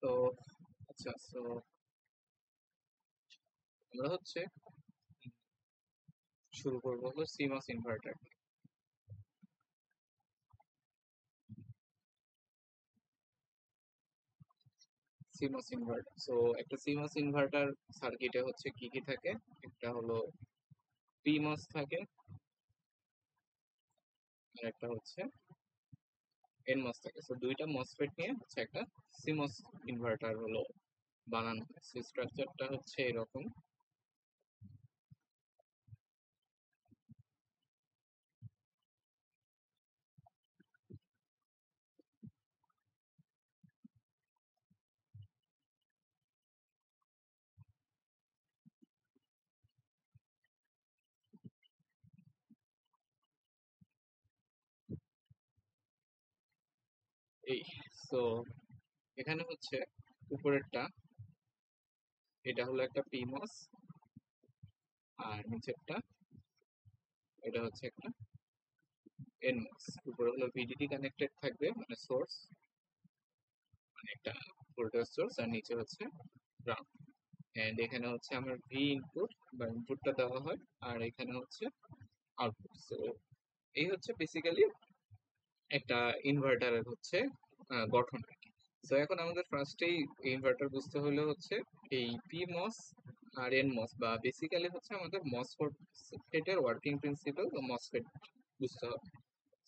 তো আচ্ছা, সো আমরা হচ্ছে শুরু করবো হলো seems inverter. Seems inverter, so একটা সিমস ইনভার্টার সার্কিটে হচ্ছে কি কি থাকে? একটা হলো পিমস থাকে, আর একটা হচ্ছে এনমস থাকে। সো দুইটা মসফেট নিয়ে হচ্ছে একটা সিমস ইনভার্টার হলো বানানো হয়। স্ট্রাকচারটা হচ্ছে এরকম। এই, সো এখানে হচ্ছে উপরেরটা, এটা হলো একটা পিমস, আর নিচেরটা এটা হচ্ছে একটা এনমস। উপরে হলো ভিডিডি কানেক্টেড থাকবে, মানে সোর্স, মানে একটা ভোল্টেজ সোর্স, আর নিচে হচ্ছে গ্রাউন্ড। এন্ড এখানে হচ্ছে আমার ভি ইনপুট বা ইনপুটটা দেওয়া হয়, আর এখানে হচ্ছে আউটপুট। সো এই হচ্ছে বেসিক্যালি একটা ইনভার্টারের হচ্ছে গঠন আর কি। তো এখন আমাদের ফার্স্টেই ইনভার্টার বুঝতে হলে হচ্ছে এই পিমস আর এনমস, বা বেসিক্যালি হচ্ছে আমাদের মসফেটের ওয়ার্কিং প্রিন্সিপাল বা মসফেট বুঝতে হবে।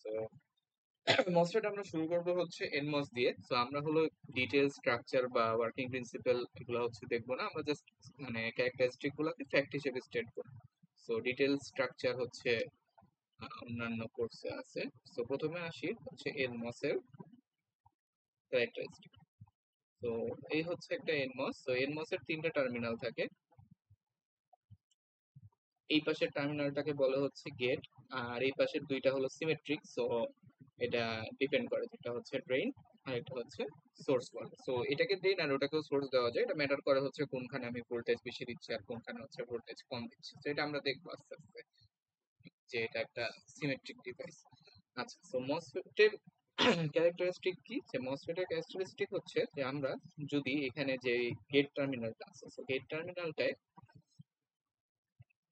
তো মসফেট আমরা শুরু করবো হচ্ছে এনমস দিয়ে। তো আমরা হলো ডিটেল স্ট্রাকচার বা ওয়ার্কিং প্রিন্সিপাল এগুলো হচ্ছে দেখবো না, আমরা জাস্ট মানে ক্যারেক্টারিস্টিক গুলোকে ফ্যাক্ট হিসেবে স্টেট করবো। সো ডিটেল স্ট্রাকচার হচ্ছে অন্যান্য কোর্সে আছে। তো প্রথমে আসি হচ্ছে এনমস এর ক্যারেক্টারিস্টিক। তো এই হচ্ছে একটা এনমস। তো এনমস এর তিনটা টার্মিনাল থাকে। এই পাশের টার্মিনালটাকে বলা হচ্ছে গেট, আর এই পাশের দুইটা হলো সিমেট্রিক। সো এটা ডিপেন্ড করে, যেটা হচ্ছে ড্রেন আর একটা হচ্ছে সোর্স বলে। সো এটাকে ড্রেন আর ওটাকেও সোর্স দেওয়া যায়, এটা ম্যাটার করে হচ্ছে কোনখানে আমি ভোল্টেজ বেশি দিচ্ছি আর কোনখানে হচ্ছে ভোল্টেজ কম দিচ্ছি। তো এটা আমরা দেখবো আস্তে আস্তে, যে এটা একটা সিমেট্রিক ডিভাইস। আচ্ছা, সো মসফেটের ক্যারেক্টারিস্টিক কি? যে মসফেটের ক্যারেক্টারিস্টিক হচ্ছে যে আমরা যদি এখানে যে গেট টার্মিনালটা আছে, সো গেট টার্মিনালটায়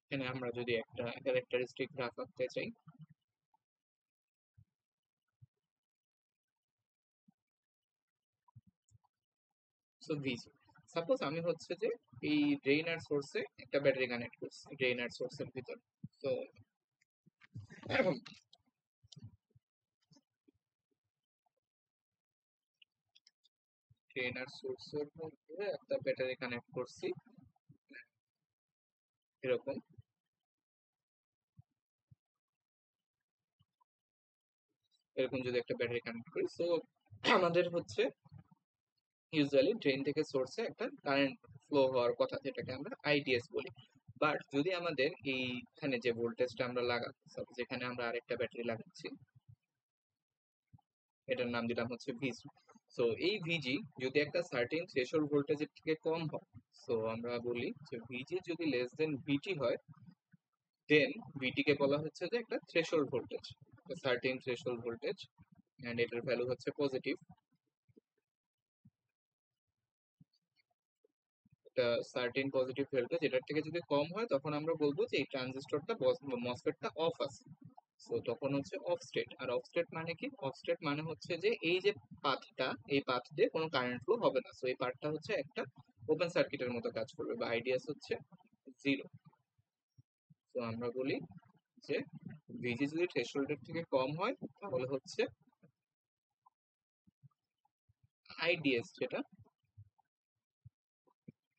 এখানে আমরা যদি একটা ক্যারেক্টারিস্টিক গ্রাফ আঁকতে চাই, সো ভিজি, সাপোজ আমি হচ্ছে যে এই ড্রেন আর সোর্সে একটা ব্যাটারি কানেক্ট করছি ড্রেন আর সোর্সের ভিতর। তো ড্রেন আর সোর্সের মধ্যে একটা ব্যাটারি কানেক্ট করছি এরকম। এরকম যদি একটা ব্যাটারি কানেক্ট করি, সো আমাদের হচ্ছে ইউজুয়ালি ড্রেন থেকে সোর্সে একটা কারেন্ট ফ্লো হওয়ার কথা, যেটাকে আমরা আইডিএস বলি। বাট যদি আমাদের এইখানে যে ভোল্টেজটা আমরা লাগাচ্ছি, যেখানে আমরা আরেকটা ব্যাটারি লাগাচ্ছি, এটার নাম দিলাম হচ্ছে ভিজি। সো এই ভিজি যদি একটা সার্টেন থ্রেশহোল্ড ভোল্টেজের থেকে কম হয়, সো আমরা বলি যে ভিজি যদি লেস দেন ভিটি হয়, দেন ভিটি কে বলা হচ্ছে যে একটা threshold voltage, certain threshold voltage, and এটার ভ্যালু হচ্ছে পজিটিভ। একটা সার্টেন পজিটিভ ভোল্টেজ এটার থেকে যদি কম হয়, তখন আমরা বলবো যে এই ট্রানজিস্টরটা মসফেটটা অফ আছে। সো তখন হচ্ছে অফ স্টেট। আর অফ স্টেট মানে কি? অফ স্টেট মানে হচ্ছে যে এই যে পাথটা, এই পাথ দিয়ে কোনো কারেন্ট ফ্লো হবে না। সো এই পাথটা হচ্ছে একটা ওপেন সার্কিটের মতো কাজ করবে, বা আইডিয়াস হচ্ছে জিরো। তো আমরা বলি যে ভিজি যদি থ্রেশহোল্ডের থেকে কম হয়, তাহলে হচ্ছে আইডিএস যেটা,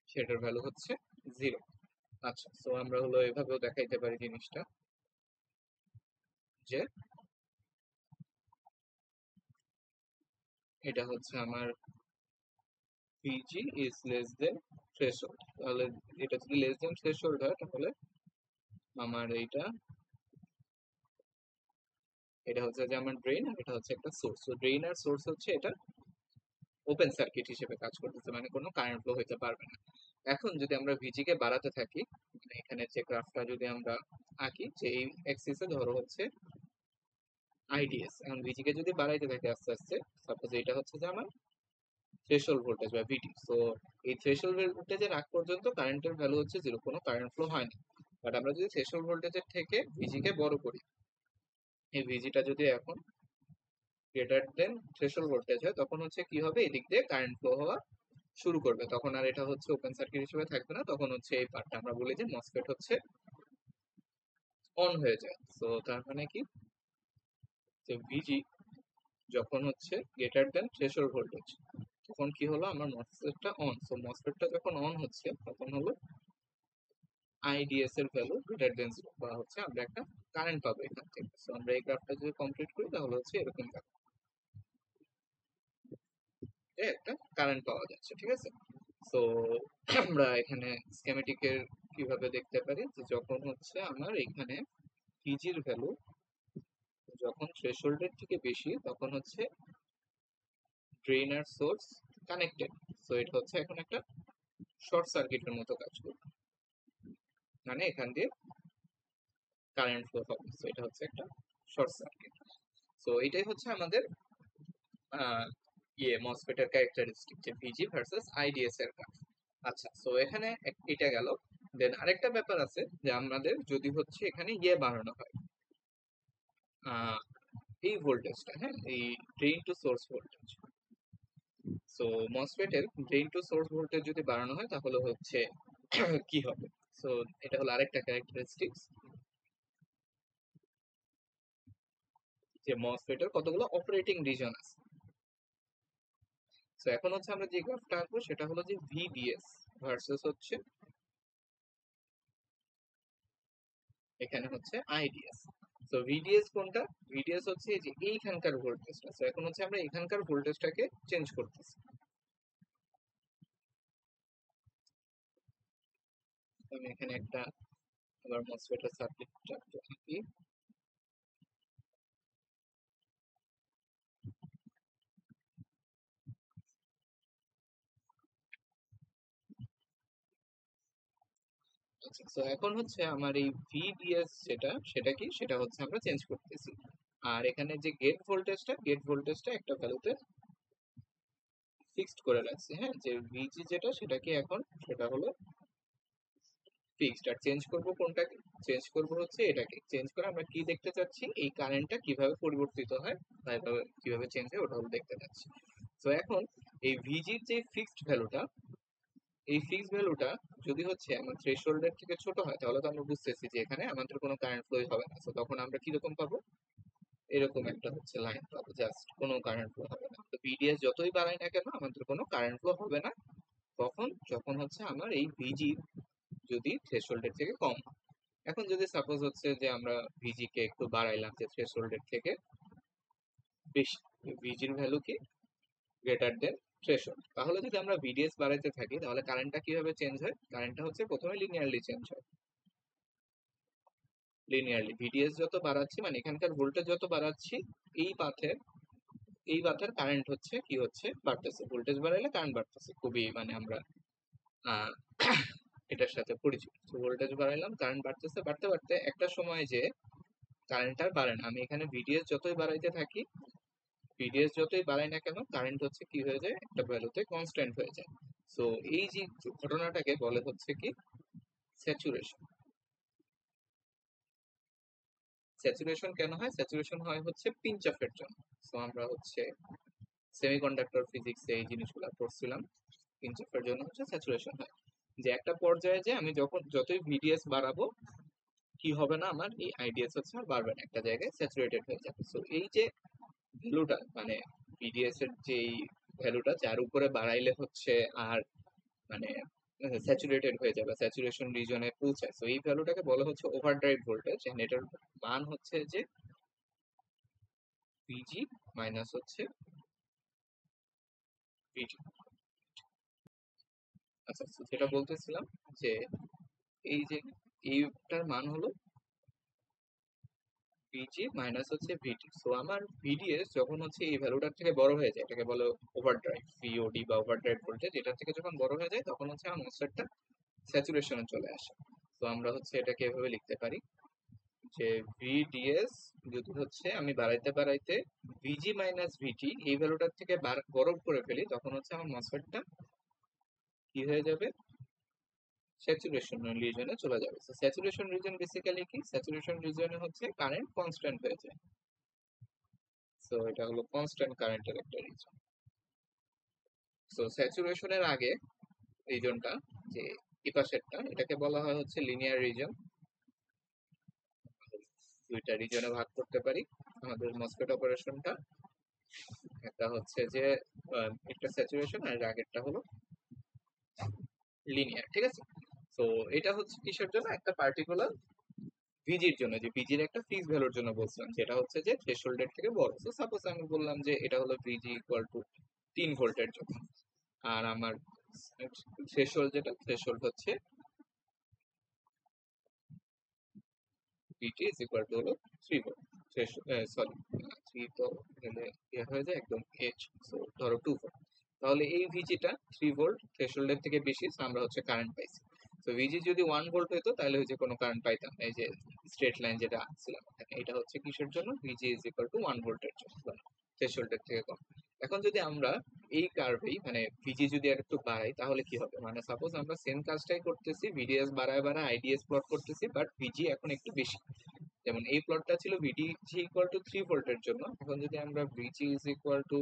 সেটার ভ্যালু হচ্ছে জিরো। আচ্ছা, সো আমরা হলো এভাবেও দেখাইতে পারি জিনিসটা, যে এটা হচ্ছে আমার ভিজি ইজ লেস দেন থ্রেশহোল্ড। তাহলে এটা যদি লেস দেন থ্রেশহোল্ড হয়, তাহলে আমার এইটা, এটা হচ্ছে যে আমার ড্রেন, আর এটা হচ্ছে একটা সোর্স। তো ড্রেন আর সোর্স হচ্ছে এটা ওপেন সার্কিট হিসেবে কাজ করতেছে, মানে কোনো কারেন্ট ফ্লো হইতে পারবে না। এখন যদি আমরা ভিজি কে বাড়াতে থাকি, মানে এখানে যে গ্রাফটা যদি আমরা আঁকি, যে এই অ্যাক্সিসে ধরো হচ্ছে আইডিএস, এখন ভিজি কে যদি বাড়াইতে থাকি আস্তে আস্তে, সাপোজ এটা হচ্ছে যে আমার থ্রেশহোল্ড ভোল্টেজ বা ভিটি। সো এই থ্রেশহোল্ড ভোল্টেজের আগ পর্যন্ত কারেন্টের ভ্যালু হচ্ছে 0, কোনো কারেন্ট ফ্লো হয় না। বাট আমরা যদি থ্রেশহোল্ড ভোল্টেজের থেকে ভিজি কে বড় করি, এই ভিজিটা যদি এখন গ্রেটার দেন থ্রেশহোল্ড ভোল্টেজ হয়, তখন হচ্ছে কি হবে, এদিক দিয়ে কারেন্ট ফ্লো হওয়া শুরু করবে। তখন আর এটা হচ্ছে ওপেন সার্কিট হিসেবে থাকবে না, তখন হচ্ছে এই পার্টটা আমরা বলি যে মসফেট হচ্ছে অন হয়ে যায়। সো তার মানে কি, যে ভিজি যখন হচ্ছে গ্রেটার দেন থ্রেশহোল্ড ভোল্টেজ, তখন কি হলো, আমার মসফেটটা অন। সো মসফেটটা যখন অন হচ্ছে তখন হলো আইডিএস এর ভ্যালু গ্রেটার দেন 0, বা হচ্ছে আমরা একটা কারেন্ট পাবো এখান থেকে। সো আমরা এই গ্রাফটা যদি কমপ্লিট করি তাহলে হচ্ছে এরকম একটা কারেন্ট পাওয়া যাচ্ছে, ঠিক আছে। সো আমরা এখানে স্কেমেটিকের কিভাবে দেখতে পারি, যে যখন হচ্ছে আমার এখানে ভিজির ভ্যালু যখন থ্রেশহোল্ডের থেকে বেশি, তখন হচ্ছে ড্রেন আর সোর্স কানেক্টেড। সো এটা হচ্ছে এখন একটা শর্ট সার্কিটের মতো কাজ করবে, মানে এখান দিয়ে কারেন্ট ফ্লো হবে। সো এটা হচ্ছে একটা শর্ট সার্কিট। সো এটাই হচ্ছে আমাদের মসফেটের ক্যারেক্টারিস্টিক, যে ভিজি ভার্সেস আইডিএস এর কাজ। আচ্ছা, সো এখানে এটা গেল। দেন আরেকটা ব্যাপার আছে, যে আমাদের যদি হচ্ছে এখানে বাড়ানো হয় এই ভোল্টেজটা, হ্যাঁ, এই drain to source voltage. So মসফেটের ড্রেন টু সোর্স ভোল্টেজ যদি বাড়ানো হয় তাহলে হচ্ছে কি হবে। সো এটা হলো আরেকটা ক্যারেক্টারিস্টিক্স, যে মসফেটের কতগুলো অপারেটিং রিজন আছে। সো এখন হচ্ছে আমরা যে গ্রাফটা আঁকবো সেটা হলো যে ভিডিএস ভার্সেস হচ্ছে এখানে হচ্ছে আইডিএস। সো ভিডিএস কোনটা, ভিডিএস হচ্ছে এই যে এইখানকার ভোল্টেজটা। সো এখন হচ্ছে আমরা এখানকার ভোল্টেজটাকে চেঞ্জ করতেছি। আমি এখানে একটা আবার মসফেটের সার্কিটটা আঁকি। আচ্ছা, তো এখন হচ্ছে আমার এই ভিডিএস যেটা, সেটা কি, সেটা হচ্ছে আমরা চেঞ্জ করতেছি। আর এখানে যে গেট ভোল্টেজটা একটা ভ্যালুতে ফিক্সড করে রাখছি, হ্যাঁ, যে ভিজি যেটা, সেটা কি এখন, সেটা হলো ফিক্সড। আর চেঞ্জ করব কোনটাকে, চেঞ্জ করব হচ্ছে এটাকে। চেঞ্জ করে আমরা কি দেখতে চাচ্ছি, এই কারেন্টটা কিভাবে পরিবর্তিত হয় বা এভাবে কিভাবে চেঞ্জ হয়, ওটা হলো দেখতে চাচ্ছি। তো এখন এই ভিজির যে ফিক্সড ভ্যালুটা, এই ফিক্স ভ্যালুটা যদি হচ্ছে আমার থ্রেশহোল্ডের থেকে ছোট হয়, তাহলে তো আমরা বুঝতেছি যে এখানে আমাদের কোনো কারেন্ট ফ্লো হবে না। তো তখন আমরা কিরকম পাবো, এরকম একটা হচ্ছে লাইন পাবো, জাস্ট কোনো কারেন্ট ফ্লো হবে না। তো ভিডিএস যতই বাড়াই না কেন আমাদের কোনো কারেন্ট ফ্লো হবে না তখন, যখন হচ্ছে আমার এই ভিজি যদি থ্রেশহোল্ডের থেকে কম হয়। এখন যদি সাপোজ হচ্ছে যে আমরা ভিজি কে একটু বাড়াইলাম, যে থ্রেশহোল্ডের থেকে বেশি, ভিজির ভ্যালু কি গ্রেটার দেন থ্রেশহোল্ড, তাহলে যদি আমরা ভিডিএস বাড়াইতে থাকি তাহলে কারেন্টটা কিভাবে চেঞ্জ হয়, কারেন্টটা হচ্ছে প্রথমে লিনিয়ারলি চেঞ্জ হয়। লিনিয়ারলি ভিডিএস যত বাড়াচ্ছি, মানে এখানকার ভোল্টেজ যত বাড়াচ্ছি, এই পাথের এই পাথের কারেন্ট হচ্ছে কি হচ্ছে বাড়তেছে। ভোল্টেজ বাড়াইলে কারেন্ট বাড়তেছে, খুবই মানে আমরা আহ, এটার সাথে পরিচিত। ভোল্টেজ বাড়াইলাম, কারেন্ট বাড়তেছে, বাড়তে বাড়তে একটা সময় যে কারেন্ট আর বাড়ে না। আমি এখানে ভিডিএস যতই বাড়াইতে থাকি, ভিডিএস যতই বাড়াই না কেন, কারেন্ট হচ্ছে কি হয়ে যায়, একটা ভ্যালুতে কনস্ট্যান্ট হয়ে যায়। সো এই যে ঘটনাটাকে বলে হচ্ছে কি স্যাচুরেশন। স্যাচুরেশন কেন হয়, স্যাচুরেশন হয় হচ্ছে পিঞ্চ অফের জন্য। সো আমরা হচ্ছে সেমিকন্ডাক্টর ফিজিক্সে এই জিনিসগুলো পড়ছিলাম। পিঞ্চ অফের জন্য হচ্ছে স্যাচুরেশন হয়, যে একটা পর্যায়ে যে আমি যখন যতই ভিডিএস বাড়াবো, কি হবে না, আমার এই আইডিএস হচ্ছে আর বাড়বে না, একটা জায়গায় স্যাচুরেটেড হয়ে যাবে। সো এই যে ভ্যালুটা, মানে ভিডিএস এর যে ভ্যালুটা যার উপরে বাড়াইলে হচ্ছে আর মানে স্যাচুরেটেড হয়ে যাবে, স্যাচুরেশন রিজনে পৌঁছায়, তো এই ভ্যালুটাকে বলা হচ্ছে ওভারড্রাইভ ভোল্টেজ। এন্ড এটার মান হচ্ছে যে ভিজি মাইনাস হচ্ছে ভিটি। আচ্ছা, so যেটা বলতেছিলাম, যে এই যে এইটার মান হলো ভিজি মাইনাস হচ্ছে ভিটি। সো আমার ভিডিএস যখন হচ্ছে এই ভ্যালুটার থেকে বড় হয়ে যায়, এটাকে বলে ওভারড্রাইভ, ভিওডি বা ওভারড্রাইভ ভোল্টেজ, এটার থেকে যখন বড় হয়ে যায় তখন হচ্ছে আমার মসফেটটা স্যাচুরেশনে চলে আসে। তো আমরা হচ্ছে এটাকে এভাবে লিখতে পারি, যে ভিডিএস যদি হচ্ছে আমি বাড়াইতে বাড়াইতে ভিজি মাইনাস ভিটি এই ভ্যালুটার থেকে বড় করে ফেলি, তখন হচ্ছে আমার মসফেটটা কি হয়ে যাবে, স্যাচুরেশন রিজনে চলে যাবে। তো স্যাচুরেশন রিজন বেসিক্যালি কি, স্যাচুরেশন রিজনে হচ্ছে কারেন্ট কনস্ট্যান্ট হয়ে যায়। সো এটা হলো কনস্ট্যান্ট কারেন্টের একটা রিজন। সো স্যাচুরেশনের আগে রিজনটা, যে এই পাশেরটা, এটাকে বলা হয় হচ্ছে লিনিয়ার রিজন। দুইটা রিজনে ভাগ করতে পারি আমাদের মসফেট অপারেশনটা। একটা হচ্ছে যে একটা স্যাচুরেশন, আর আগেরটা হলো লিনিয়ার, ঠিক আছে। তো এটা হচ্ছে কিসের জন্য, একটা পার্টিকুলার ভিজির জন্য, যে ভিজির একটা ফিক্স ভ্যালুর জন্য বলছিলাম, যেটা হচ্ছে যে থ্রেশহোল্ডের থেকে বড়। তো সাপোজ আমি বললাম যে এটা হলো ভিজি ইকুয়াল টু 3 ভোল্টের জন্য, আর আমার থ্রেশহোল্ড, যেটা থ্রেশহোল্ড হচ্ছে ভিটি ইজ ইকুয়াল টু হলো 3 ভোল্ট। সরি, 3 তো হলে ইয়ে হয়ে যায় একদম এইচ, সো ধরো 2 ভোল্ট। তাহলে এই ভিজিটা 3 ভোল্ট থ্রেশহোল্ডের থেকে বেশি, so আমরা হচ্ছে কারেন্ট পাইছি। তো ভিজি যদি 1 ভোল্ট হতো তাহলে হচ্ছে কোনো কারেন্ট পাইতাম না। এই যে স্ট্রেট লাইন যেটা আঁকছিলাম এখানে, এটা হচ্ছে কিসের জন্য, ভিজি ইজ ইকুয়াল টু 1 ভোল্টের জন্য, থ্রেশহোল্ডের থেকে কম। এখন যদি আমরা এই কার্ভেই মানে ভিজি যদি আর একটু বাড়াই তাহলে কি হবে, মানে সাপোজ আমরা সেম কাজটাই করতেছি, ভিডিএস বাড়ায় বাড়ায় আইডিএস প্লট করতেছি, বাট ভিজি এখন একটু বেশি। যেমন এই প্লটটা ছিল ভিডিজি ইকুয়াল টু 3 ভোল্টের জন্য, এখন যদি আমরা ভিজি ইজ ইকুয়াল টু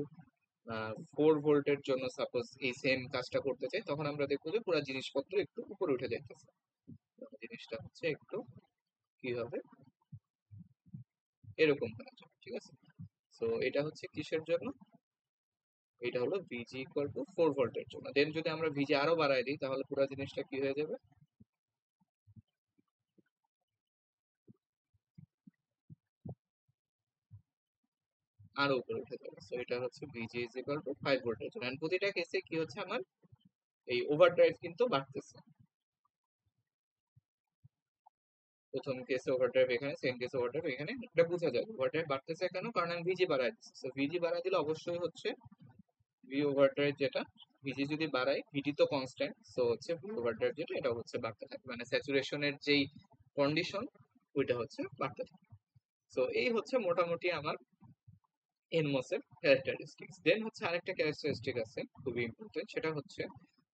4 ভোল্টের জন্য সাপোজ এই সেম কাজটা করতে চাই, তখন আমরা দেখবো যে পুরো জিনিসপত্র একটু উপরে উঠে যাইতেছে। জিনিসটা হচ্ছে একটু কি হবে, এরকম হয়ে যাবে, ঠিক আছে। তো এটা হচ্ছে কিসের জন্য, এটা হলো ভিজি ইকুয়াল টু 4 ভোল্টের জন্য। দেন যদি আমরা ভিজি আরো বাড়াই দিই তাহলে পুরো জিনিসটা কি হয়ে যাবে, আরো উপরে উঠে যাবে। তো এটা হচ্ছে ভিজি ইজ ইকুয়াল টু 5 ভোল্টের জন্য। And প্রতিটা কেসে কি হচ্ছে, আমার এই ওভারড্রাইভ কিন্তু বাড়তেছে। প্রথম কেসে ওভারড্রাইভ এখানে, সেকেন্ড কেসে ওভারড্রাইভ এখানে, এটা বোঝা যায় ওভারড্রাইভ বাড়তেছে কেন, কারণ আমি ভিজি বাড়াই দিচ্ছি। তো ভিজি বাড়াই দিলে অবশ্যই হচ্ছে ভি ওভারড্রাইভ, যেটা ভিজি যদি বাড়াই, ভিটি তো কনস্ট্যান্ট, সো হচ্ছে ভি ওভারড্রাইভ যেটা, এটা হচ্ছে বাড়তে থাকে, মানে স্যাচুরেশনের যেই কন্ডিশন ওইটা হচ্ছে বাড়তে থাকে। সো এই হচ্ছে মোটামুটি আমার এনমস এর ক্যারেক্টারিস্টিক্স। দেন হচ্ছে আরেকটা ক্যারেক্টারিস্টিক আছে খুবই ইম্পর্টেন্ট, সেটা হচ্ছে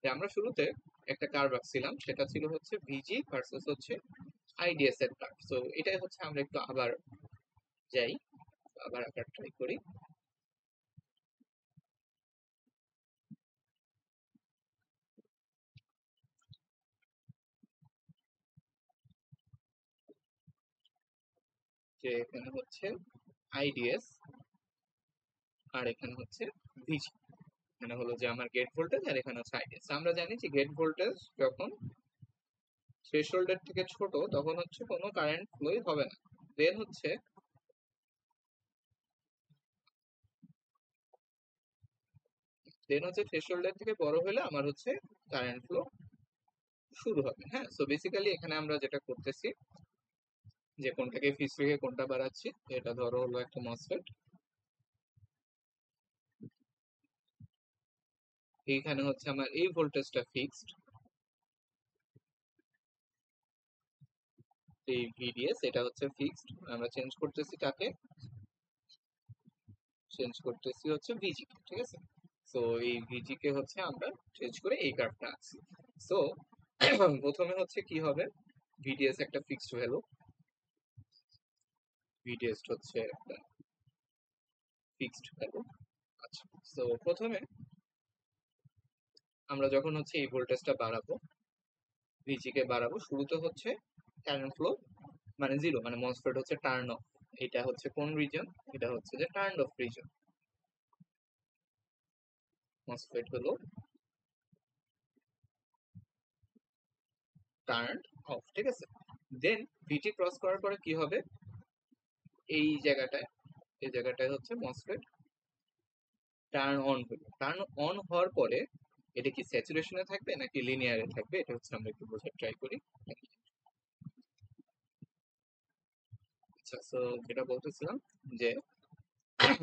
যে আমরা শুরুতে একটা কার্ভ আঁকছিলাম, সেটা ছিল হচ্ছে ভিজি ভার্সেস হচ্ছে আইডিএস এর কার্ভ। সো এটাই হচ্ছে আমরা একটু আবার যাই, আবার আঁকার ট্রাই করি। যে এখানে হচ্ছে আইডিএস, আর এখানে হচ্ছে ভিজি। এখানে হলো যে আমার গেট ভোল্টেজ, আর এখানে হচ্ছে আইডিএস। আমরা জানি যে গেট ভোল্টেজ যখন থ্রেশহোল্ডের থেকে ছোট তখন হচ্ছে কোনো কারেন্ট ফ্লোই হবে না। দেন হচ্ছে থ্রেশহোল্ডের থেকে বড় হলে আমার হচ্ছে কারেন্ট ফ্লো শুরু হবে। হ্যাঁ, সো বেসিক্যালি এখানে আমরা যেটা করতেছি, যে কোনটাকে ফিক্স রেখে কোনটা বাড়াচ্ছি। এটা ধরো হলো একটা মসফেট, এইখানে হচ্ছে আমার এই ভোল্টেজটা ফিক্সড, এই ভিডিএস এটা হচ্ছে ফিক্সড। আমরা চেঞ্জ করতেছি কাকে, চেঞ্জ করতেছি হচ্ছে ভিজি কে, ঠিক আছে। সো এই ভিজি কে হচ্ছে আমরা চেঞ্জ করে এই কার্ভটা আনছি। সো প্রথমে হচ্ছে কি হবে, ভিডিএস একটা ফিক্সড ভ্যালু, ভিডিএস হচ্ছে একটা ফিক্সড ভ্যালু। আচ্ছা, সো প্রথমে আমরা যখন হচ্ছে এই ভোল্টেজটা বাড়াবো, ভিজি কে বাড়াবো, শুরুতে হচ্ছে কারেন্ট ফ্লো মানে জিরো, মানে মসফেট হচ্ছে টার্ন অফ। এটা হচ্ছে কোন রিজন, এটা হচ্ছে যে টার্ন অফ রিজন, মসফেট হলো টার্ন অফ, ঠিক আছে। দেন ভিটি ক্রস করার পরে কি হবে, এই জায়গাটায়, এই জায়গাটায় হচ্ছে মসফেট টার্ন অন হলো। টার্ন অন হওয়ার পরে এটা কি স্যাচুরেশনে থাকবে নাকি লিনিয়ারে থাকবে, এটা হচ্ছে আমরা একটু বোঝার ট্রাই করি। আচ্ছা, সো যেটা বলতেছিলাম যে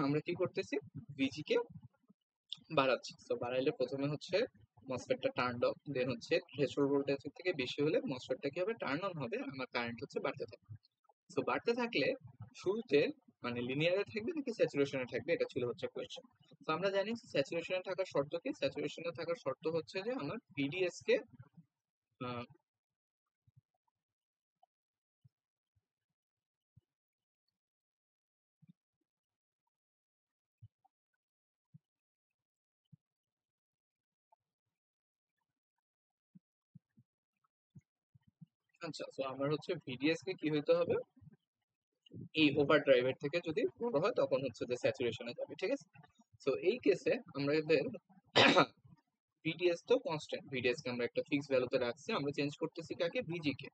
আমরা কি করতেছি, ভিজি কে বাড়াচ্ছি। তো বাড়াইলে প্রথমে হচ্ছে মসফেটটা টার্ন অফ, দেন হচ্ছে থ্রেশহোল্ড ভোল্টেজ থেকে বেশি হলে মসফেটটা কি হবে, টার্ন অন হবে, আমার কারেন্ট হচ্ছে বাড়তে থাকবে। সো বাড়তে থাকলে শুরুতে মানে লিনিয়ারে থাকবে নাকি স্যাচুরেশনে থাকবে, এটা ছিল হচ্ছে কোয়েশ্চেন। তো আমরা জানি স্যাচুরেশনে থাকার শর্ত কি, স্যাচুরেশনে থাকার শর্ত হচ্ছে যে আমার ভিডিএস কে আচ্ছা, তো আমার হচ্ছে ভিডিএস কে কি হইতে হবে, এই ওভার ড্রাইভের থেকে যদি বড় হয় তখন হচ্ছে যে স্যাচুরেশনে যাবে, ঠিক আছে। তো এই কেসে আমরা এদের ভিডিএস তো কনস্ট্যান্ট, ভিডিএস কে আমরা একটা ফিক্স ভ্যালুতে রাখছি, আমরা চেঞ্জ করতেছি কাকে, ভিজি কে।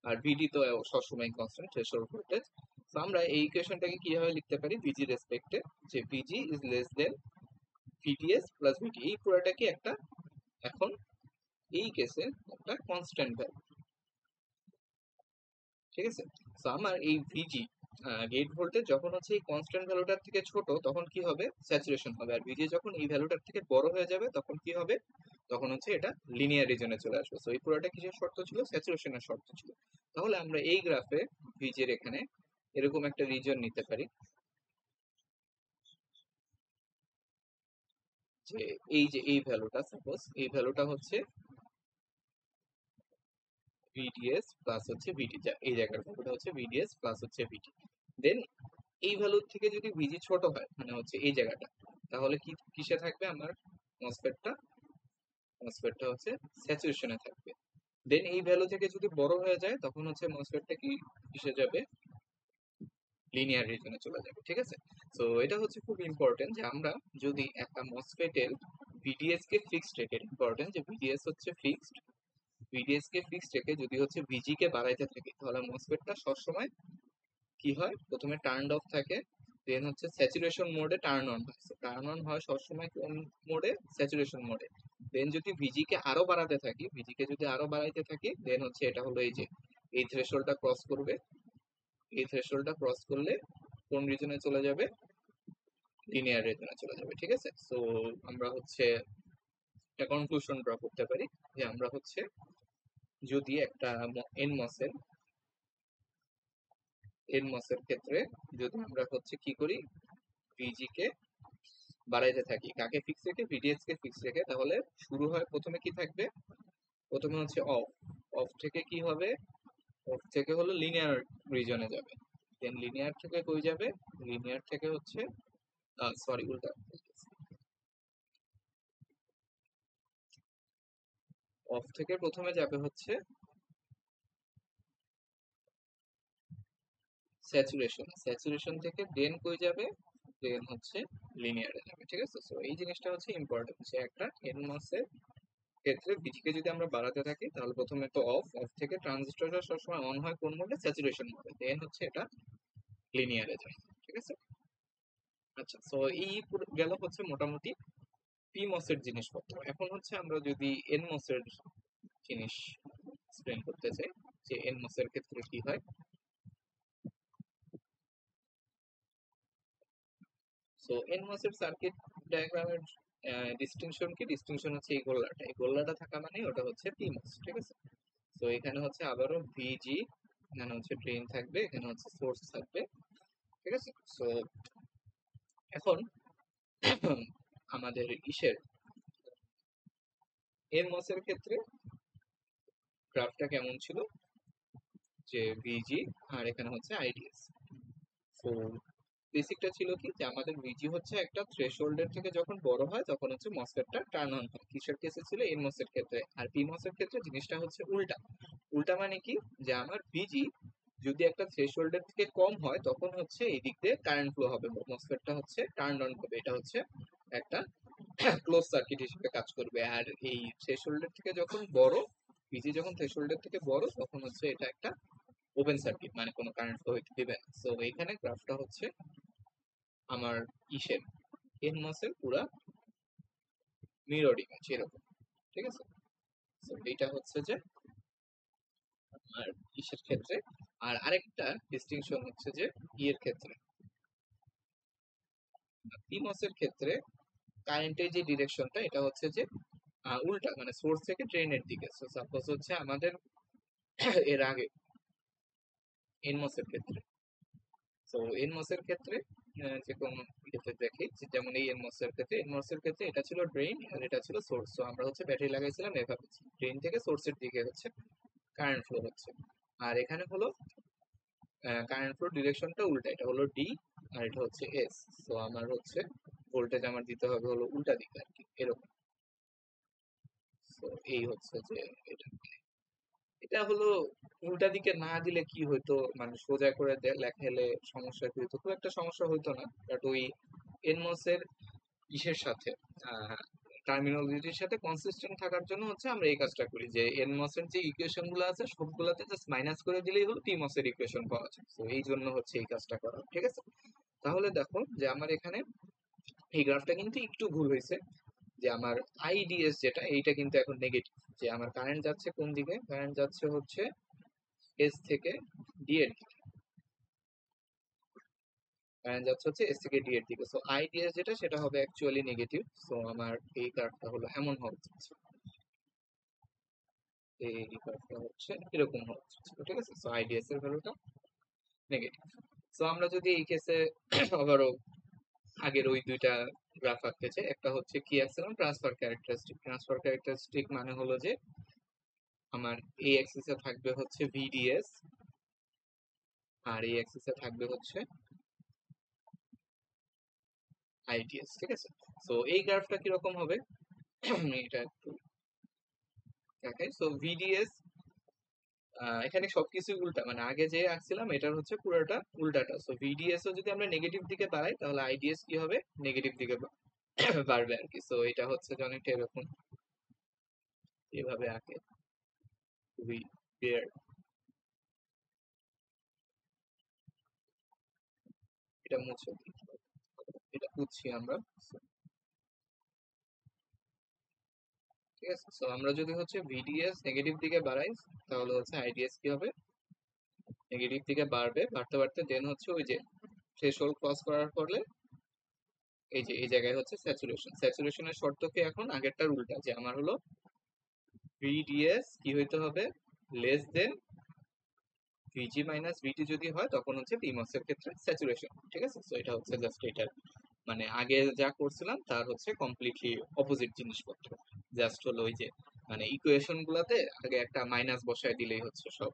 আর ভিডি তো সবসময় কনস্ট্যান্ট, থ্রেশহোল্ড ভোল্টেজ। তো আমরা এই ইকুয়েশনটাকে কিভাবে লিখতে পারি, ভিজি রেসপেক্টে, যে VG is less than VDS plus VD, এই পুরোটা কি একটা এখন এই কেসে একটা কনস্ট্যান্ট ভ্যালু, ঠিক আছে। তো আমার এই ভিজি গেট ভোল্টেজ যখন হচ্ছে এই কনস্ট্যান্ট ভ্যালুটার থেকে ছোট তখন কি হবে, স্যাচুরেশন হবে। আর ভিজি যখন এই ভ্যালুটার থেকে বড় হয়ে যাবে তখন কি হবে, তখন হচ্ছে এটা লিনিয়ার রিজনে চলে আসবে। সো এই পুরোটা কিসের শর্ত ছিল, স্যাচুরেশনের শর্ত ছিল। তাহলে আমরা এই গ্রাফে ভিজের এখানে এরকম একটা রিজন নিতে পারি, যে এই যে এই ভ্যালুটা, সাপোজ এই ভ্যালুটা হচ্ছে ভিডিএস প্লাস হচ্ছে ভিটি, এই জায়গার ভ্যালুটা হচ্ছে ভিডিএস প্লাস হচ্ছে ভিটি। দেন এই ভ্যালুর থেকে যদি ভিজি ছোট হয় মানে হচ্ছে এই জায়গাটা, তাহলে কি কিসে থাকবে আমার মসফেটটা, মসফেটটা হচ্ছে স্যাচুরেশনে থাকবে। দেন এই ভ্যালু থেকে যদি বড় হয়ে যায় তখন হচ্ছে মসফেটটা কি কিসে যাবে, লিনিয়ার রিজনে চলে যাবে, ঠিক আছে। তো এটা হচ্ছে খুব ইম্পর্টেন্ট যে আমরা যদি একটা মসফেটের ভিডিএস কে ফিক্সড রেখে, ইম্পর্টেন্ট যে ভিডিএস হচ্ছে ফিক্সড, ভিডিএস কে ফিক্সড রেখে যদি হচ্ছে ভিজি কে বাড়াইতে থাকি তাহলে মসফেটটা সবসময় কি হয়, প্রথমে টার্ন অফ থাকে, দেন হচ্ছে স্যাচুরেশন মোডে টার্ন অন হয়। টার্ন অন হয় সবসময় কোন মোডে, স্যাচুরেশন মোডে। দেন যদি ভিজি কে আরো বাড়াতে থাকি, ভিজি কে যদি আরো বাড়াইতে থাকি, দেন হচ্ছে এটা হলো এই যে এই থ্রেশহোল্ডটা ক্রস করবে, এই থ্রেশহোল্ডটা ক্রস করলে কোন রিজনে চলে যাবে, লিনিয়ার রিজনে চলে যাবে, ঠিক আছে। সো আমরা হচ্ছে একটা কনক্লুশন ড্র করতে পারি যে আমরা হচ্ছে যদি একটা এনমসের এনমসের ক্ষেত্রে যদি আমরা হচ্ছে কি করি, ভিজি কে বাড়াইতে থাকি, কাকে ফিক্স রেখে, ভিডিএস কে ফিক্স রেখে, তাহলে শুরু হয় প্রথমে কি থাকবে, প্রথমে হচ্ছে অফ, অফ থেকে কি হবে, অফ থেকে হলো লিনিয়ার রিজনে যাবে, দেন লিনিয়ার থেকে কই যাবে, লিনিয়ার থেকে হচ্ছে সরি উল্টা, অফ থেকে প্রথমে যাবে হচ্ছে স্যাচুরেশন, স্যাচুরেশন থেকে দেন কই যাবে, দেন হচ্ছে লিনিয়ারে যাবে, ঠিক আছে। সো এই জিনিসটা হচ্ছে ইম্পর্টেন্ট যে একটা এনমসের ক্ষেত্রে বিজিকে যদি আমরা বাড়াতে থাকি তাহলে প্রথমে তো অফ, অফ থেকে ট্রানজিস্টরটা সবসময় অন হয় কোন মোডে, স্যাচুরেশন মোডে, দেন হচ্ছে এটা লিনিয়ারে যায়, ঠিক আছে। আচ্ছা, সো এই গেল হচ্ছে মোটামুটি পিমস এর জিনিসপত্র। এখন হচ্ছে আমরা যদি এনমস এর জিনিস এক্সপ্লেন করতে চাই যে এনমস এর ক্ষেত্রে কি হয়। সো এনমস এর সার্কিট ডায়াগ্রামের ডিস্টিংশন কি, ডিস্টিংশন হচ্ছে এই গোল্লাটা, এই গোল্লাটা থাকা মানে ওটা হচ্ছে পিমস, ঠিক আছে। তো এখানে হচ্ছে আবারও ভিজি, এখানে হচ্ছে ড্রেন থাকবে, এখানে হচ্ছে সোর্স থাকবে, ঠিক আছে। সো এখন আমাদের ইসের এনমস এর ক্ষেত্রে গ্রাফটা কেমন ছিল, যে ভিজি আর এখানে হচ্ছে আইডিএস। তো বেসিকটা ছিল কি যে আমাদের ভিজি হচ্ছে একটা থ্রেশহোল্ডের থেকে যখন বড় হয় তখন হচ্ছে মসফেটটা টার্ন অন হয়, কিসের কেসে ছিল, এনমস এর ক্ষেত্রে। আর পিমস এর ক্ষেত্রে জিনিসটা হচ্ছে উল্টা, উল্টা মানে কি, যে আমার ভিজি যদি একটা থ্রেশহোল্ডের থেকে কম হয় তখন হচ্ছে এই দিক দিয়ে কারেন্ট ফ্লো হবে, মসফেটটা হচ্ছে টার্ন অন হবে, এটা হচ্ছে একটা ক্লোজ সার্কিট হিসেবে কাজ করবে। আর এই থ্রেশহোল্ডের থেকে যখন বড়, ভিজি যখন থ্রেশহোল্ডের থেকে বড় তখন হচ্ছে এটা একটা ওপেন সার্কিট, মানে কোনো কারেন্ট ফ্লো হইতে দিবে না। সো এইখানে গ্রাফটা হচ্ছে আমার ইসের এনমসের পুরা মিরর ইমেজ এরকম, ঠিক আছে। তো এইটা হচ্ছে যে আর ইসের ক্ষেত্রে। আর আরেকটা ডিস্টিংশন হচ্ছে যে ইয়ের ক্ষেত্রে, পিমসের ক্ষেত্রে কারেন্টের যে ডিরেকশনটা এটা হচ্ছে যে উল্টা, মানে সোর্স থেকে ড্রেনের দিকে। সো সাপোজ হচ্ছে আমাদের এর আগে এনমস এর ক্ষেত্রে। তো এনমস এর ক্ষেত্রে যে কোনো ইয়েতে দেখি যেমন এই এনমস এর ক্ষেত্রে এটা ছিল ড্রেন আর এটা ছিল সোর্স। তো আমরা হচ্ছে ব্যাটারি লাগাইছিলাম এভাবে, ড্রেন থেকে সোর্সের দিকে হচ্ছে কারেন্ট ফ্লো হচ্ছে। আর এখানে হলো কারেন্ট ফ্লো ডিরেকশনটা উল্টা, এটা হলো ডি আর এটা হচ্ছে এস। তো আমার হচ্ছে ভোল্টেজ আমার দিতে হবে হলো উল্টা দিকে আর কি, এরকম। তো এই হচ্ছে যে এটা এটা হলো উল্টা দিকে না দিলে কি হইতো, মানে সোজা করে লেখালে সমস্যা কি হইতো, খুব একটা সমস্যা হইতো না, বাট ওই এনমস এর ইসের সাথে টার্মিনোলজির সাথে কনসিস্টেন্ট থাকার জন্য হচ্ছে আমরা এই কাজটা করি যে এনমস এর যে ইকুয়েশন গুলো আছে সবগুলাতে জাস্ট মাইনাস করে দিলেই হলো পিমস এর ইকুয়েশন পাওয়া যায়। তো এই জন্য হচ্ছে এই কাজটা করা, ঠিক আছে। তাহলে দেখো যে আমার এখানে এই গ্রাফটা কিন্তু একটু ভুল হয়েছে, যে আমার আইডিএস যেটা এইটা কিন্তু এখন নেগেটিভ, যে আমার কারেন্ট যাচ্ছে কোন দিকে, কারেন্ট যাচ্ছে হচ্ছে এস থেকে ডি এর দিকে, কারেন্ট যাচ্ছে হচ্ছে এস থেকে ডি এর দিকে। সো আইডিএস যেটা সেটা হবে অ্যাকচুয়ালি নেগেটিভ। সো আমার এই গ্রাফটা হলো এমন হওয়া উচিত, এই গ্রাফটা হচ্ছে এরকম হওয়া উচিত, ঠিক আছে। সো আইডিএস এর ভ্যালুটা নেগেটিভ। সো আমরা যদি এই কেসে আবারও আগের ওই দুইটা গ্রাফ আঁকতে চাই, একটা হচ্ছে কি আসছিলাম ট্রান্সফার ক্যারেক্টারিস্টিক। ট্রান্সফার ক্যারেক্টারিস্টিক মানে হলো যে আমার এই অ্যাক্সিসে থাকবে হচ্ছে ভিডিএস আর এই অ্যাক্সিসে থাকবে হচ্ছে আইডিএস, ঠিক আছে। সো এই গ্রাফটা কিরকম হবে এটা একটু দেখাই। সো ভিডিএস এখানে সবকিছু উল্টা, মানে আগে যে আঁকছিলাম এটার হচ্ছে পুরোটা উল্টাটা। সো ভিডিএস ও যদি আমরা নেগেটিভ দিকে বাড়াই তাহলে আইডিএস কি হবে, নেগেটিভ দিকে বাড়বে আর কি। সো এটা হচ্ছে যে অনেকটা এরকম এভাবে আঁকে, খুবই ক্লিয়ার। এটা মুছে দিই, এটা বুঝছি আমরা। So, ঠিক আছে। সো আমরা যদি হচ্ছে ভিডিএস নেগেটিভ দিকে বাড়াই তাহলে হচ্ছে আইডিএস কি হবে, নেগেটিভ দিকে বাড়বে, বাড়তে বাড়তে দেন হচ্ছে ওই যে থ্রেশহোল্ড ক্রস করার ফলে এই যে এই জায়গায় হচ্ছে স্যাচুরেশন। স্যাচুরেশনের শর্ত কি এখন আগেরটার উল্টা, যে আমার হলো ভিডিএস কি হইতে হবে, লেস দেন ভিজি মাইনাস ভিটি যদি হয় তখন হচ্ছে পিমস এর ক্ষেত্রে স্যাচুরেশন, ঠিক আছে। সো এটা হচ্ছে জাস্ট এটার মানে আগে যা করছিলাম তার হচ্ছে কমপ্লিটলি অপোজিট জিনিসপত্র। জাস্ট হলো ওই যে মানে ইকুয়েশন গুলাতে আগে একটা মাইনাস বসায় দিলেই হচ্ছে সব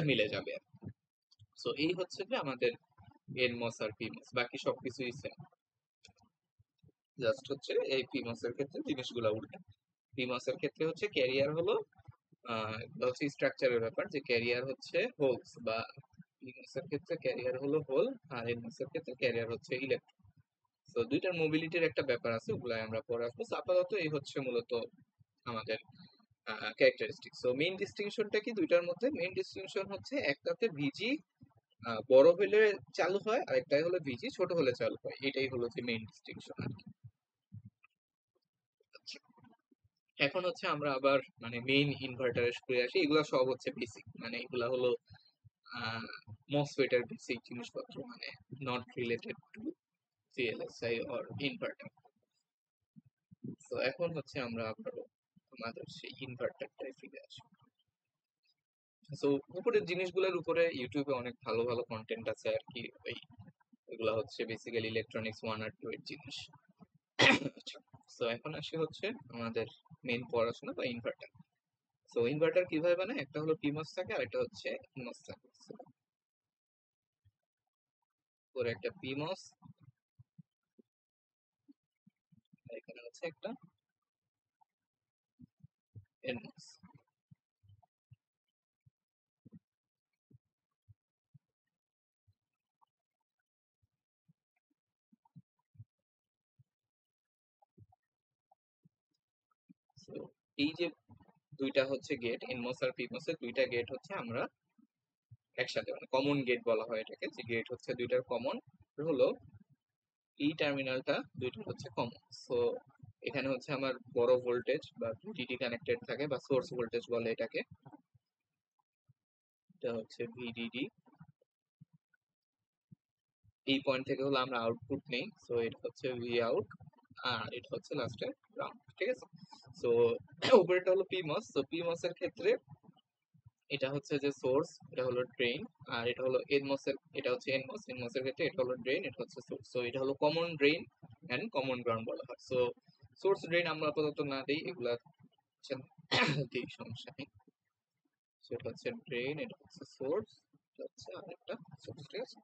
মিলে যাবে। সো এই হচ্ছে যে আমাদের এনমস আর পিমস, বাকি সবকিছুই সেম, জাস্ট হচ্ছে এই পিমস এর ক্ষেত্রে জিনিসগুলো উল্টা। পিমস এর ক্ষেত্রে হচ্ছে ক্যারিয়ার হলো এটা হচ্ছে স্ট্রাকচারের ব্যাপার, যে ক্যারিয়ার হচ্ছে হোলস, বা পিমস এর ক্ষেত্রে ক্যারিয়ার হলো হোল আর এনমস এর ক্ষেত্রে ক্যারিয়ার হচ্ছে ইলেকট্রন। তো দুইটার মোবিলিটির একটা ব্যাপার আছে, ওগুলো আমরা পরে আসবো। So, আপাতত এই হচ্ছে মূলত আমাদের ক্যারেক্টারিস্টিক। সো মেইন ডিস্টিংশনটা কি দুইটার মধ্যে, মেইন ডিস্টিংশন হচ্ছে একটাতে ভিজি বড় হলে চালু হয় আর একটাই হলো ভিজি ছোট হলে চালু হয়, এটাই হলো যে মেইন ডিস্টিংশন আর কি। আচ্ছা, এখন হচ্ছে আমরা আবার মানে মেইন ইনভার্টারে ঘুরে আসি। এগুলা সব হচ্ছে বেসিক, মানে এগুলা হলো মসফেটের বেসিক জিনিসপত্র, মানে not related to CLSI or inverter. তো এখন হচ্ছে আমরা আবারও আমাদের সেই ইনভার্টারটাই ফিরে আসি। সো উপরের জিনিসগুলোর উপরে ইউটিউবে অনেক ভালো ভালো কন্টেন্ট আছে আর কি, ওই এগুলা হচ্ছে বেসিক্যালি ইলেকট্রনিক্স 1 আর 2 এর জিনিস। আচ্ছা, সো এখন আসি হচ্ছে আমাদের মেইন পড়াশোনা বা ইনভার্টার। সো ইনভার্টার কিভাবে বানায়, একটা হলো পিমস থাকে আর একটা হচ্ছে ইনমস থাকে। So, ওর একটা পিমস, এখানে হচ্ছে একটা এনমস। সো এই যে দুইটা হচ্ছে গেট, এনমস আর পিমস এর দুইটা গেট হচ্ছে আমরা একসাথে মানে কমন গেট বলা হয় এটাকে, যে গেট হচ্ছে দুইটার কমন হলো এই টার্মিনালটা দুইটা হচ্ছে কমন। সো এখানে হচ্ছে আমার বড় ভোল্টেজ বা ভিডিডি কানেক্টেড থাকে, বা সোর্স ভোল্টেজ বলে এটাকে, এটা হচ্ছে ভিডিডি। এই পয়েন্ট থেকে হলো আমরা আউটপুট নেই, সো এটা হচ্ছে ভি আউট আর এটা হচ্ছে লাস্টে গ্রাউন্ড, ঠিক আছে। সো উপরেটা হলো পিমস। তো পিমস এর ক্ষেত্রে এটা হচ্ছে যে সোর্স, এটা হলো ড্রেন, আর এটা হলো এনমস এর, এটা হচ্ছে এনমস, এনমস এর ক্ষেত্রে এটা হলো ড্রেন, এটা হচ্ছে সোর্স। সো এটা হলো common drain and common ground বলা হয়। সো সোর্স ড্রেন আমরা আপাতত না দিই, এগুলা হচ্ছে দিই, সমস্যা নেই। সেটা হচ্ছে ড্রেন, এটা হচ্ছে সোর্স, এটা হচ্ছে আরেকটা সোর্স, ঠিক আছে।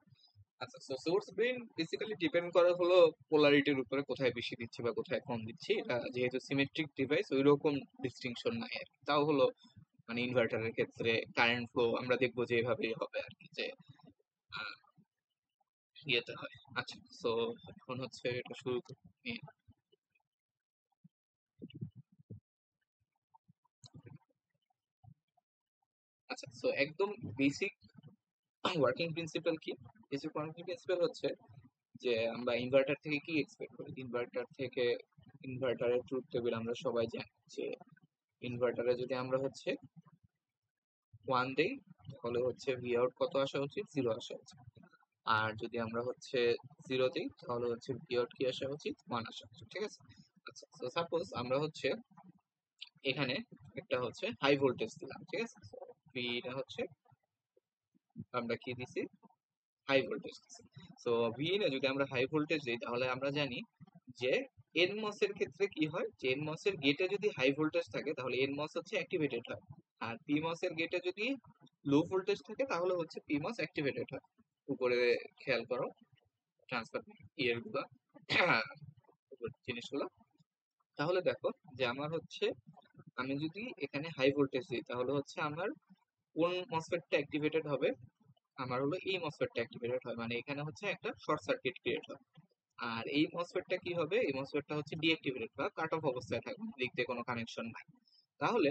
আচ্ছা, so source drain basically depend করে হলো পোলারিটির উপরে, কোথায় বেশি দিচ্ছি বা কোথায় কম দিচ্ছি। এটা যেহেতু সিমেট্রিক ডিভাইস ওই রকম ডিস্টিংশন নাই আর কি। তাও হলো মানে ইনভার্টারের ক্ষেত্রে কারেন্ট ফ্লো আমরা দেখবো যে এভাবেই হবে আর কি, যে আহ, ইয়েতে হয়। আচ্ছা, সো এখন হচ্ছে এটা শুরু করি। আচ্ছা, সো একদম বেসিক ওয়ার্কিং প্রিন্সিপাল কি? বেসিক ওয়ার্কিং প্রিন্সিপাল হচ্ছে যে আমরা ইনভার্টার থেকে কি এক্সপেক্ট করি। ইনভার্টার থেকে, ইনভার্টারের ট্রুথ টেবিল আমরা সবাই জানি যে ইনভার্টারে যদি আমরা হচ্ছে 1 দেই তাহলে হচ্ছে ভি আউট কত আসা উচিত, 0 আসা উচিত। আর যদি আমরা হচ্ছে 0 দিই তাহলে হচ্ছে ভি আউট কি আসা উচিত, 1 আসা উচিত, ঠিক আছে। আচ্ছা, তো সাপোজ আমরা হচ্ছে এখানে একটা হচ্ছে হাই ভোল্টেজ দিলাম, ঠিক আছে। ভি এটা হচ্ছে আমরা কি দিছি, হাই ভোল্টেজ দিছি। সো ভি এ যদি আমরা হাই ভোল্টেজ দিই তাহলে আমরা জানি যে এনমস এর ক্ষেত্রে কি হয়, যে এনমস এর গেটে যদি হাই ভোল্টেজ থাকে তাহলে এনমস হচ্ছে অ্যাক্টিভেটেড হয়, আর পিমস এর গেটে যদি লো ভোল্টেজ থাকে তাহলে হচ্ছে পিমস অ্যাক্টিভেটেড হয়। উপরে খেয়াল করো ট্রান্সফার ইয়ার গুলা, জিনিসগুলো। তাহলে দেখো যে আমার হচ্ছে, আমি যদি এখানে হাই ভোল্টেজ দিই তাহলে হচ্ছে আমার কোন মসফেটটা অ্যাক্টিভেটেড হবে, আমার হলো এই মসফেটটা অ্যাক্টিভেটেড হয়, মানে এখানে হচ্ছে একটা শর্ট সার্কিট ক্রিয়েট হয়। আর এই মসফেটটা কি হবে, এই মসফেটটা হচ্ছে ডিঅ্যাক্টিভেটেড বা কাট অফ অবস্থায় থাকবে, দিক দিয়ে কোনো কানেকশন নাই। তাহলে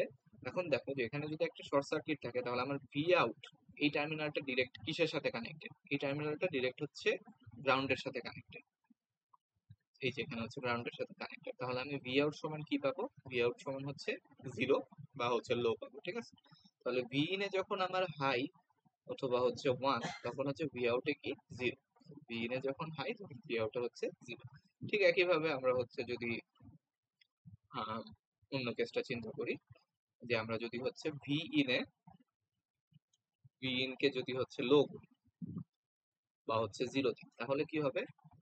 এখন দেখো যে এখানে যদি একটা শর্ট সার্কিট থাকে তাহলে আমার ভি আউট, এই টার্মিনালটা ডিরেক্ট কিসের সাথে কানেক্টেড, এই টার্মিনালটা ডিরেক্ট হচ্ছে গ্রাউন্ডের সাথে কানেক্টেড। এই যে এখানে হচ্ছে গ্রাউন্ডের সাথে কানেক্টেড, তাহলে আমি ভি আউট সমান কি পাবো, ভি আউট সমান হচ্ছে 0 বা হচ্ছে লো পাবো, ঠিক আছে। তাহলে ভি ইন এ যখন আমার হাই অথবা হচ্ছে 1 তখন হচ্ছে ভি আউটে কি 0, ভি ইন এ যখন হাই তখন ভি আউটে হচ্ছে 0। ঠিক একইভাবে আমরা হচ্ছে যদি আহ, অন্য কেসটা চিন্তা করি, যে আমরা যদি হচ্ছে ভি ইন এ, ভি ইন কে যদি হচ্ছে লো বা হচ্ছে 0 দিই তাহলে কি হবে,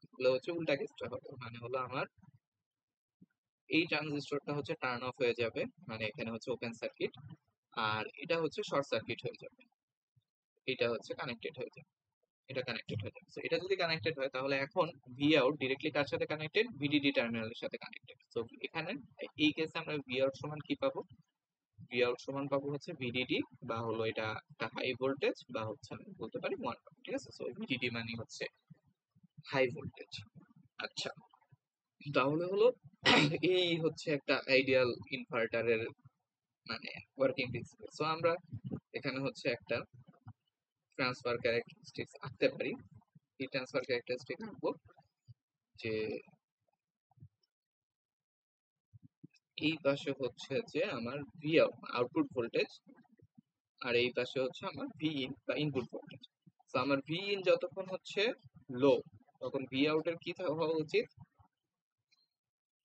তাহলে হচ্ছে উল্টা কেসটা হবে, মানে হলো আমার এই ট্রানজিস্টরটা হচ্ছে টার্ন অফ হয়ে যাবে, মানে এখানে হচ্ছে ওপেন সার্কিট, আর এটা হচ্ছে শর্ট সার্কিট হয়ে যাবে, এটা হচ্ছে কানেক্টেড হয়ে যাবে, এটা কানেক্টেড হয়ে যাবে। So, এটা যদি কানেক্টেড হয় তাহলে এখন ভি আউট ডিরেক্টলি কার সাথে কানেক্টেড, ভিডিডি টার্মিনালের সাথে কানেক্টেড। সো এখানে এই কেসে আমরা ভি আউট সমান কি পাবো, ভি আউট সমান পাবো হচ্ছে ভিডিডি, বা হলো এটা একটা হাই ভোল্টেজ, বা হচ্ছে আমি বলতে পারি 1, ঠিক আছে। সো ভিডিডি মানে হচ্ছে হাই ভোল্টেজ। আচ্ছা, তাহলে হলো এই হচ্ছে একটা আইডিয়াল ইনভার্টারের মানে ওয়ার্কিং প্রিন্সিপাল। সো আমরা এখানে হচ্ছে একটা ট্রান্সফার ক্যারেক্টারিস্টিক্স আঁকতে পারি। এই ট্রান্সফার ক্যারেক্টারিস্টিক আঁকবো যে এই পাশে হচ্ছে যে আমার ভি আউটপুট ভোল্টেজ, আর এই পাশে হচ্ছে আমার ভি ইন বা ইনপুট ভোল্টেজ। তো আমার ভি ইন যতক্ষণ হচ্ছে লো তখন ভি আউটের কি হওয়া উচিত,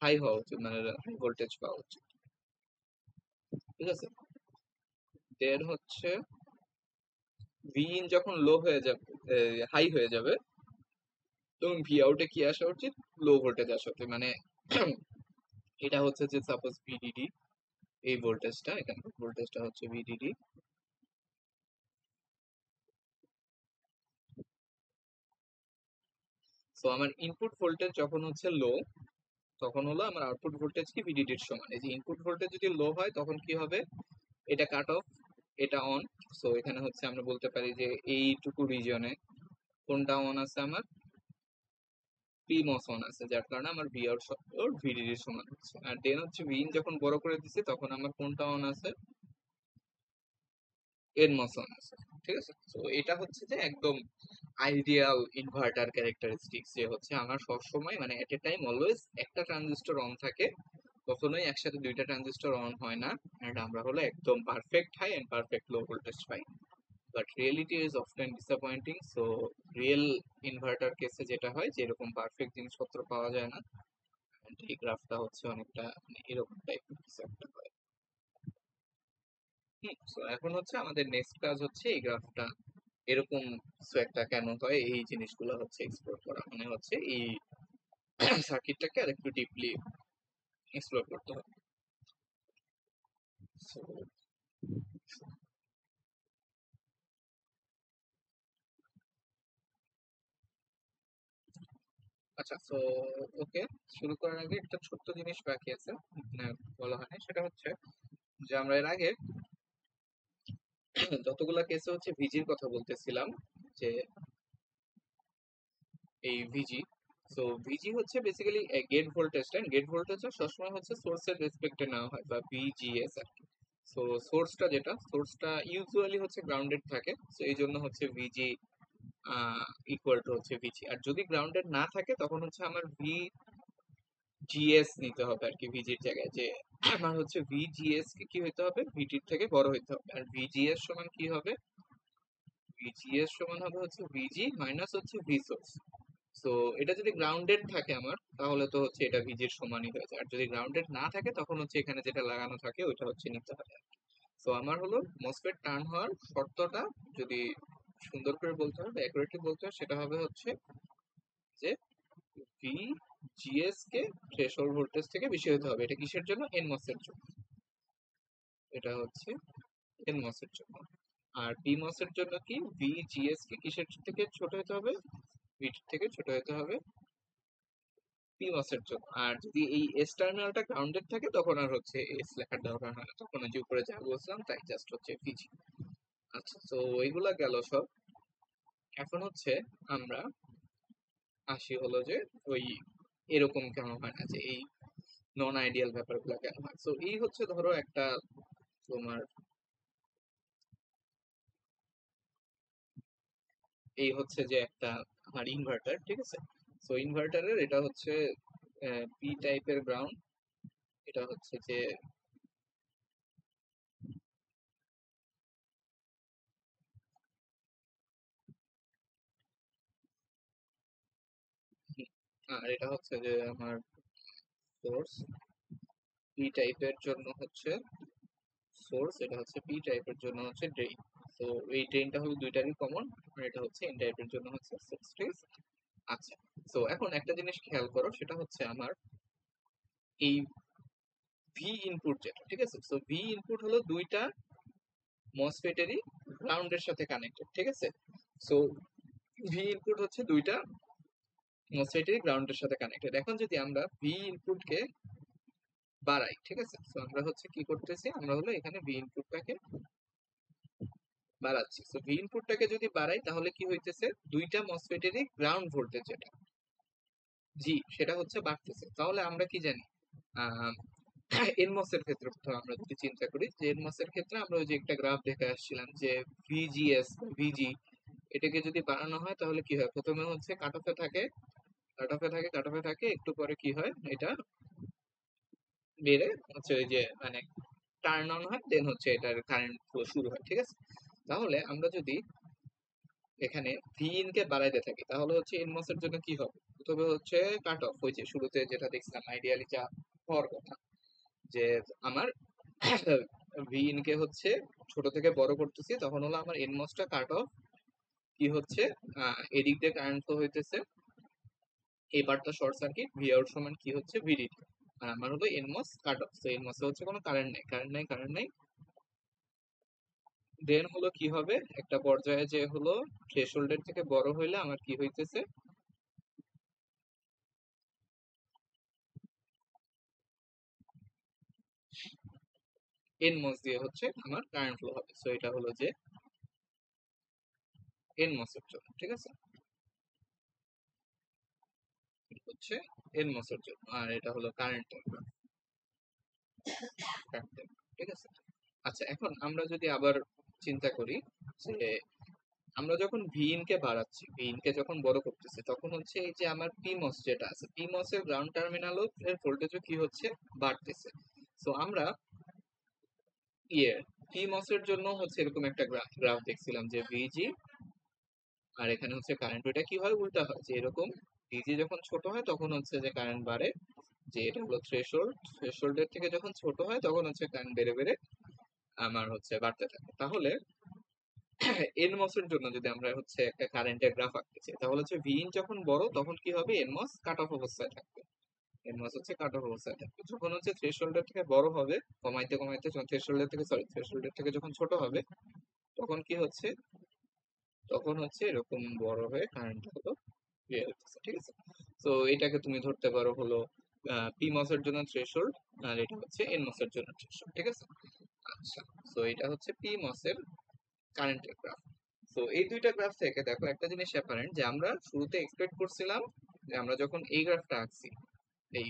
হাই হওয়া উচিত, মানে হাই ভোল্টেজ পাওয়া উচিত, ঠিক আছে। দেন হচ্ছে ভি ইন যখন লো হয়ে যাবে, হাই হয়ে যাবে, তখন ভি আউটে কি আসা উচিত, লো ভোল্টেজ আসা উচিত, মানে এটা হচ্ছে যে সাপোজ ভিডিডি, এই ভোল্টেজটা, এখানে ভোল্টেজটা হচ্ছে ভিডিডি। সো আমার ইনপুট ভোল্টেজ যখন হচ্ছে লো তখন হলো আমার আউটপুট ভোল্টেজ কি ভিডিডির সমান। এই যে ইনপুট ভোল্টেজ যদি লো হয় তখন কি হবে, এটা কাট অফ, এটা অন। সো এখানে হচ্ছে আমরা বলতে পারি যে এইটুকু রিজিয়নে কোনটা অন আছে, আমার পিমস অন আছে, যার কারণে আমার ভি আউট ভিডিডির সমান হচ্ছে। আর দেন হচ্ছে ভিন যখন বড় করে দিচ্ছি তখন আমার কোনটা অন আছে, এর মতন আছে, ঠিক আছে। তো এটা হচ্ছে যে একদম আইডিয়াল ইনভার্টার ক্যারেক্টারিস্টিক্স, যে হচ্ছে আমার সবসময় মানে এট এ টাইম অলওয়েজ একটা ট্রানজিস্টর অন থাকে, কখনোই একসাথে দুইটা ট্রানজিস্টর অন হয় না, এন্ড আমরা হলো একদম perfect high and perfect low voltage পাই। But reality is often disappointing. So real inverter কেসে যেটা হয় যে এরকম পারফেক্ট জিনিসপত্র পাওয়া যায় না, and এই গ্রাফটা হচ্ছে অনেকটা মানে এরকম টাইপের কিছু একটা হয়। সো এখন হচ্ছে আমাদের নেক্সট কাজ হচ্ছে এই গ্রাফটা এরকম একটা কেন হয় এই জিনিসগুলো হচ্ছে এক্সপ্লোর করা, মানে হচ্ছে এই সার্কিটটাকে আর একটু ডিপলি এক্সপ্লোর করতে হবে। So, আচ্ছা, তো ওকে, শুরু করার আগে একটা ছোট্ট জিনিস বাকি আছে, মানে বলা হয়নি, সেটা হচ্ছে যে আমরা এর আগে যতগুলা কেসে হচ্ছে ভিজির কথা বলতেছিলাম, যে এই ভিজি, তো ভিজি হচ্ছে basically gate voltage, gate voltage সবসময় হচ্ছে সোর্সের রেসপেক্টে নেওয়া হয়, বা ভিজিএস আর কি। সো সোর্সটা ইউজুয়ালি হচ্ছে গ্রাউন্ডেড থাকে, তো এই জন্য হচ্ছে ভিজি ইকুয়াল টু হচ্ছে ভিজি। আর যদি গ্রাউন্ডেড না থাকে তখন হচ্ছে আমার ভিজিএস নিতে হবে আর কি ভিজির জায়গায়, যে আমার হচ্ছে ভিজিএস কে কি হইতে হবে, ভিটির থেকে বড় হইতে হবে। আর ভিজিএস সমান কি হবে, ভিজিএস সমান হবে হচ্ছে ভিজি মাইনাস হচ্ছে ভি সোর্স। তো এটা যদি গ্রাউন্ডেড থাকে আমার, তাহলে তো হচ্ছে এটা ভিজির সমানই হয়ে যায়। আর যদি গ্রাউন্ডেড না থাকে তখন হচ্ছে এখানে যেটা লাগানো থাকে ওইটা হচ্ছে নিতে হবে। তো আমার হলো মসফেট টার্ন হওয়ার শর্তটা, যদি সুন্দর করে বলতে হয় বা অ্যাকুরেটলি বলতে হয়, সেটা হবে হচ্ছে যে ভিজিএস কে থ্রেশহোল্ড ভোল্টেজ থেকে বেশি হতে হবে। এটা কিসের জন্য, এনমস এর জন্য। এটা হচ্ছে এনমস এর জন্য। আর পিমস এর জন্য কি, ভিজিএস কে কিসের থেকে ছোট হতে হবে, ভিটি থেকে ছোট হতে হবে পিমস এর জন্য। আর যদি এই এস টার্মিনালটা গ্রাউন্ডেড থাকে তখন আর হচ্ছে এস লেখার দরকার হয় না, তখন ওই যে উপরে যা বলছিলাম তাই জাস্ট হচ্ছে ভিজি। আচ্ছা, তো এইগুলা গেল সব। এখন হচ্ছে আমরা আসি হলো যে ওই এরকম কেন হয় না, যে এই নন আইডিয়াল ব্যাপারগুলো কেন হয়। তো এই হচ্ছে ধরো একটা তোমার, এই হচ্ছে যে একটা আমার ইনভার্টার, ঠিক আছে। তো ইনভার্টারের এটা হচ্ছে পি টাইপের গ্রাউন্ড, এটা হচ্ছে যে আর এটা হচ্ছে যে আমার সোর্স, পি টাইপের জন্য হচ্ছে সোর্স, এটা হচ্ছে পি টাইপের জন্য হচ্ছে ড্রেইন। তো এই ড্রেইনটা হলো দুইটারই কমন, আর এটা হচ্ছে এন টাইপের জন্য হচ্ছে সোর্স, ঠিক আছে। আচ্ছা, তো এখন একটা জিনিস খেয়াল করো, সেটা হচ্ছে আমার এই ভি ইনপুট যেটা, ঠিক আছে। তো ভি ইনপুট হলো দুইটা মসফেটেরই গ্রাউন্ডের সাথে কানেক্টেড, ঠিক আছে। সো ভি ইনপুট হচ্ছে দুইটা মসফেটেরই গ্রাউন্ডের সাথে কানেক্টেড। এখন যদি আমরা ভি ইনপুটকে বাড়াই, ঠিক আছে, তো আমরা হচ্ছে কি করতেছি, আমরা হলো এখানে ভি ইনপুটটাকে বাড়াচ্ছি। তো ভি ইনপুটটাকে যদি বাড়াই তাহলে কি হইতেছে, দুইটা মসফেটেরই গ্রাউন্ড ভোল্টেজ যেটা জি, সেটা হচ্ছে বাড়তেছে। তাহলে আমরা কি জানি, আহ এনমস এর ক্ষেত্রে প্রথমে আমরা যদি চিন্তা করি, যে এনমস এর ক্ষেত্রে আমরা ওই যে একটা গ্রাফ দেখে আসছিলাম, যে ভিজিএস ভিজি এটাকে যদি বাড়ানো হয় তাহলে কি হয়, প্রথমে হচ্ছে কাট অফে থাকে, কাট অফে থাকে, একটু পরে কি হয়, এটা বেড়ে হচ্ছে ওই যে মানে টার্ন অন হয়, দেন হচ্ছে এটার কারেন্ট ফ্লো শুরু হয়, ঠিক আছে। তাহলে আমরা যদি এখানে ভি ইন কে বাড়াইতে থাকি তাহলে হচ্ছে এনমস এর জন্য কি হবে, প্রথমে হচ্ছে কাট অফ, ওই যে শুরুতে যেটা দেখছিলাম আইডিয়ালি যা হওয়ার কথা, যে আমার ভি ইন কে হচ্ছে ছোট থেকে বড় করতেছি, তখন হলো আমার এনমসটা কাট অফ কি হচ্ছে, এদিক দিয়ে কারেন্ট ফ্লো হইতেছে, এই পার্টটা শর্ট সার্কিট, ভি আউট সমান কি হচ্ছে ভিডিটি। আর আমার হলো এনমস কাট অফ, তো এনমসে হচ্ছে কোনো কারেন্ট নাই। দেন হলো কি হবে, একটা পর্যায়ে যে হলো থ্রেশহোল্ডের থেকে বড় হইলে আমার কি হইতেছে, এনমস দিয়ে হচ্ছে আমার কারেন্ট ফ্লো হবে। সো এটা হলো যে এনমস এর জন্য, ঠিক আছে, হচ্ছে এনমস এর জন্য। আর এটা হলো কারেন্টের, ঠিক আছে। আচ্ছা, এখন আমরা যদি আবার চিন্তা করি যে আমরা যখন ভিইন কে বাড়াচ্ছি, ভিইন কে যখন বড় করতেছি, তখন হচ্ছে এই যে আমার পিমস যেটা আছে, পিমস এর গ্রাউন্ড টার্মিনালও এর ভোল্টেজও কি হচ্ছে, বাড়তেছে। তো আমরা ইয়ে পিমস এর জন্য হচ্ছে এরকম একটা গ্রাফ দেখছিলাম, যে ভিজি আর এখানে হচ্ছে কারেন্ট, ওইটা কি হয়, উল্টা হয়, যে এরকম ভিজি যখন ছোট হয় তখন হচ্ছে যে কারেন্ট বাড়ে, যে এটা হলো থ্রেশহোল্ড, থ্রেশহোল্ডের থেকে যখন ছোট হয় তখন হচ্ছে কারেন্ট বেড়ে বেড়ে আমার হচ্ছে বাড়তে থাকে। তাহলে এনমস এর জন্য যদি আমরা হচ্ছে একটা কারেন্টের গ্রাফ আঁকতেছি, তাহলে হচ্ছে ভিন যখন বড় তখন কি হবে, এনমস কাট অফ অবস্থায় থাকবে। এনমস হচ্ছে কাট অফ অবস্থায় থাকবে। যখন হচ্ছে থ্রেশহোল্ডের থেকে বড় হবে, কমাইতে কমাইতে যখন থ্রেশহোল্ডের থেকে থ্রেশহোল্ডের থেকে যখন ছোট হবে, তখন কি হচ্ছে, তখন হচ্ছে এরকম বড় হয়ে কারেন্ট হলো বের হচ্ছে, ঠিক আছে। তো এটাকে তুমি ধরতে পারো হলো পি মসের জন্য থ্রেশহোল্ড, আর এটা হচ্ছে এন মসের জন্য থ্রেশহোল্ড, ঠিক আছে। আচ্ছা, তো এটা হচ্ছে পি মসের কারেন্টের গ্রাফ। তো এই দুইটা গ্রাফ থেকে দেখো একটা জিনিস অ্যাপারেন্ট, যে আমরা শুরুতে এক্সপেক্ট করছিলাম যে আমরা যখন এই গ্রাফটা আঁকছি, এই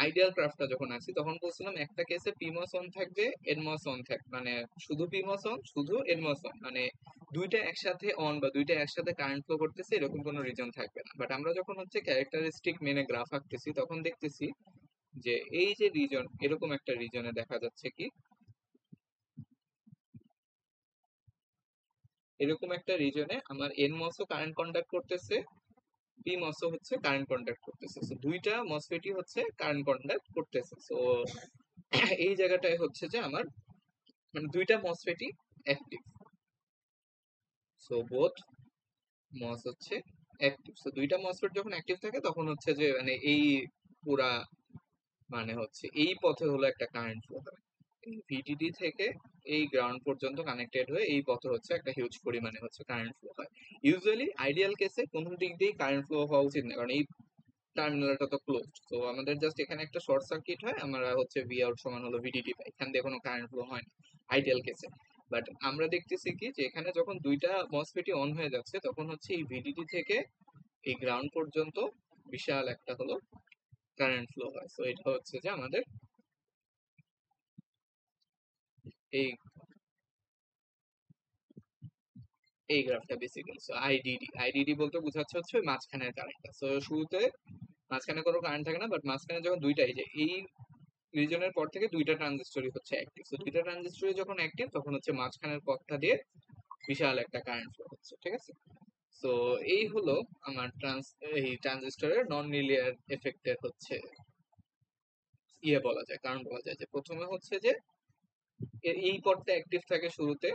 আইডিয়াল গ্রাফটা যখন আঁকছি, তখন বলছিলাম একটা কেসে পিমস অন থাকবে, এনমস অন থাকবে, মানে শুধু পিমস অন, শুধু এনমস অন, মানে দুইটা একসাথে অন বা দুইটা একসাথে কারেন্ট ফ্লো করতেছে এরকম কোনো রিজন থাকবে না। বাট আমরা যখন হচ্ছে ক্যারেক্টারিস্টিক মেনে গ্রাফ আঁকতেছি, তখন দেখতেছি যে এই যে রিজন, এরকম একটা রিজনে দেখা যাচ্ছে কি, এরকম একটা রিজনে আমার এনমসও কারেন্ট কন্ডাক্ট করতেছে, পিমসও হচ্ছে কারেন্ট কন্ডাক্ট করতেছে। সো দুইটা মসফেটই হচ্ছে কারেন্ট কন্ডাক্ট করতেছে। সো এই জায়গাটায় হচ্ছে যে আমার মানে দুইটা মসফেটই অ্যাক্টিভ। সো বোথ মস হচ্ছে অ্যাক্টিভ। সো দুইটা মসফেট যখন অ্যাক্টিভ থাকে তখন হচ্ছে যে মানে এই পুরা মানে হচ্ছে এই পথে হলো একটা কারেন্ট ফ্লো হয়, এই ভিডিডি থেকে এই গ্রাউন্ড পর্যন্ত কানেক্টেড হয়ে এই পথে হচ্ছে একটা হিউজ পরিমাণে হচ্ছে কারেন্ট ফ্লো হয়। ইউজুয়ালি আইডিয়াল কেসে কোন দিক দিয়ে কারেন্ট ফ্লো হওয়া উচিত না, কারণ এই টার্মিনালটা তো ক্লোজড। তো আমাদের জাস্ট এখানে একটা শর্ট সার্কিট হয়, আমরা হচ্ছে ভি আউট সমান হলো ভিডিডি পাই, এখান দিয়ে কোনো কারেন্ট ফ্লো হয় না আইডিয়াল কেসে। বাট আমরা দেখতেছি কি, যে এখানে যখন দুইটা মসফেটই অন হয়ে যাচ্ছে, তখন হচ্ছে এই ভিডিডি থেকে এই গ্রাউন্ড পর্যন্ত বিশাল একটা হলো কারেন্ট ফ্লো হয়। সো এটা হচ্ছে যে আমাদের এই এই গ্রাফটা বেসিক্যালি। সো আইডিডি, আইডিডি বলতে বোঝাচ্ছে হচ্ছে ওই মাঝখানের কারেন্টটা। সো শুরুতে মাঝখানে কোনো কারেন্ট থাকে না, বাট মাঝখানে যখন দুইটাই, যে এই রিজনের পর থেকে দুইটা ট্রানজিস্টরই হচ্ছে অ্যাক্টিভ। তো দুইটা ট্রানজিস্টরই যখন অ্যাক্টিভ, তখন হচ্ছে মাঝখানের পথটা দিয়ে বিশাল একটা কারেন্ট ফ্লো হচ্ছে, ঠিক আছে। তো এই হলো আমার এই ট্রানজিস্টরের নন লিনিয়ার এফেক্টের হচ্ছে ইয়ে বলা যায়, কারণ বলা যায় যে প্রথমে হচ্ছে যে এই পথটা অ্যাক্টিভ থাকে শুরুতে,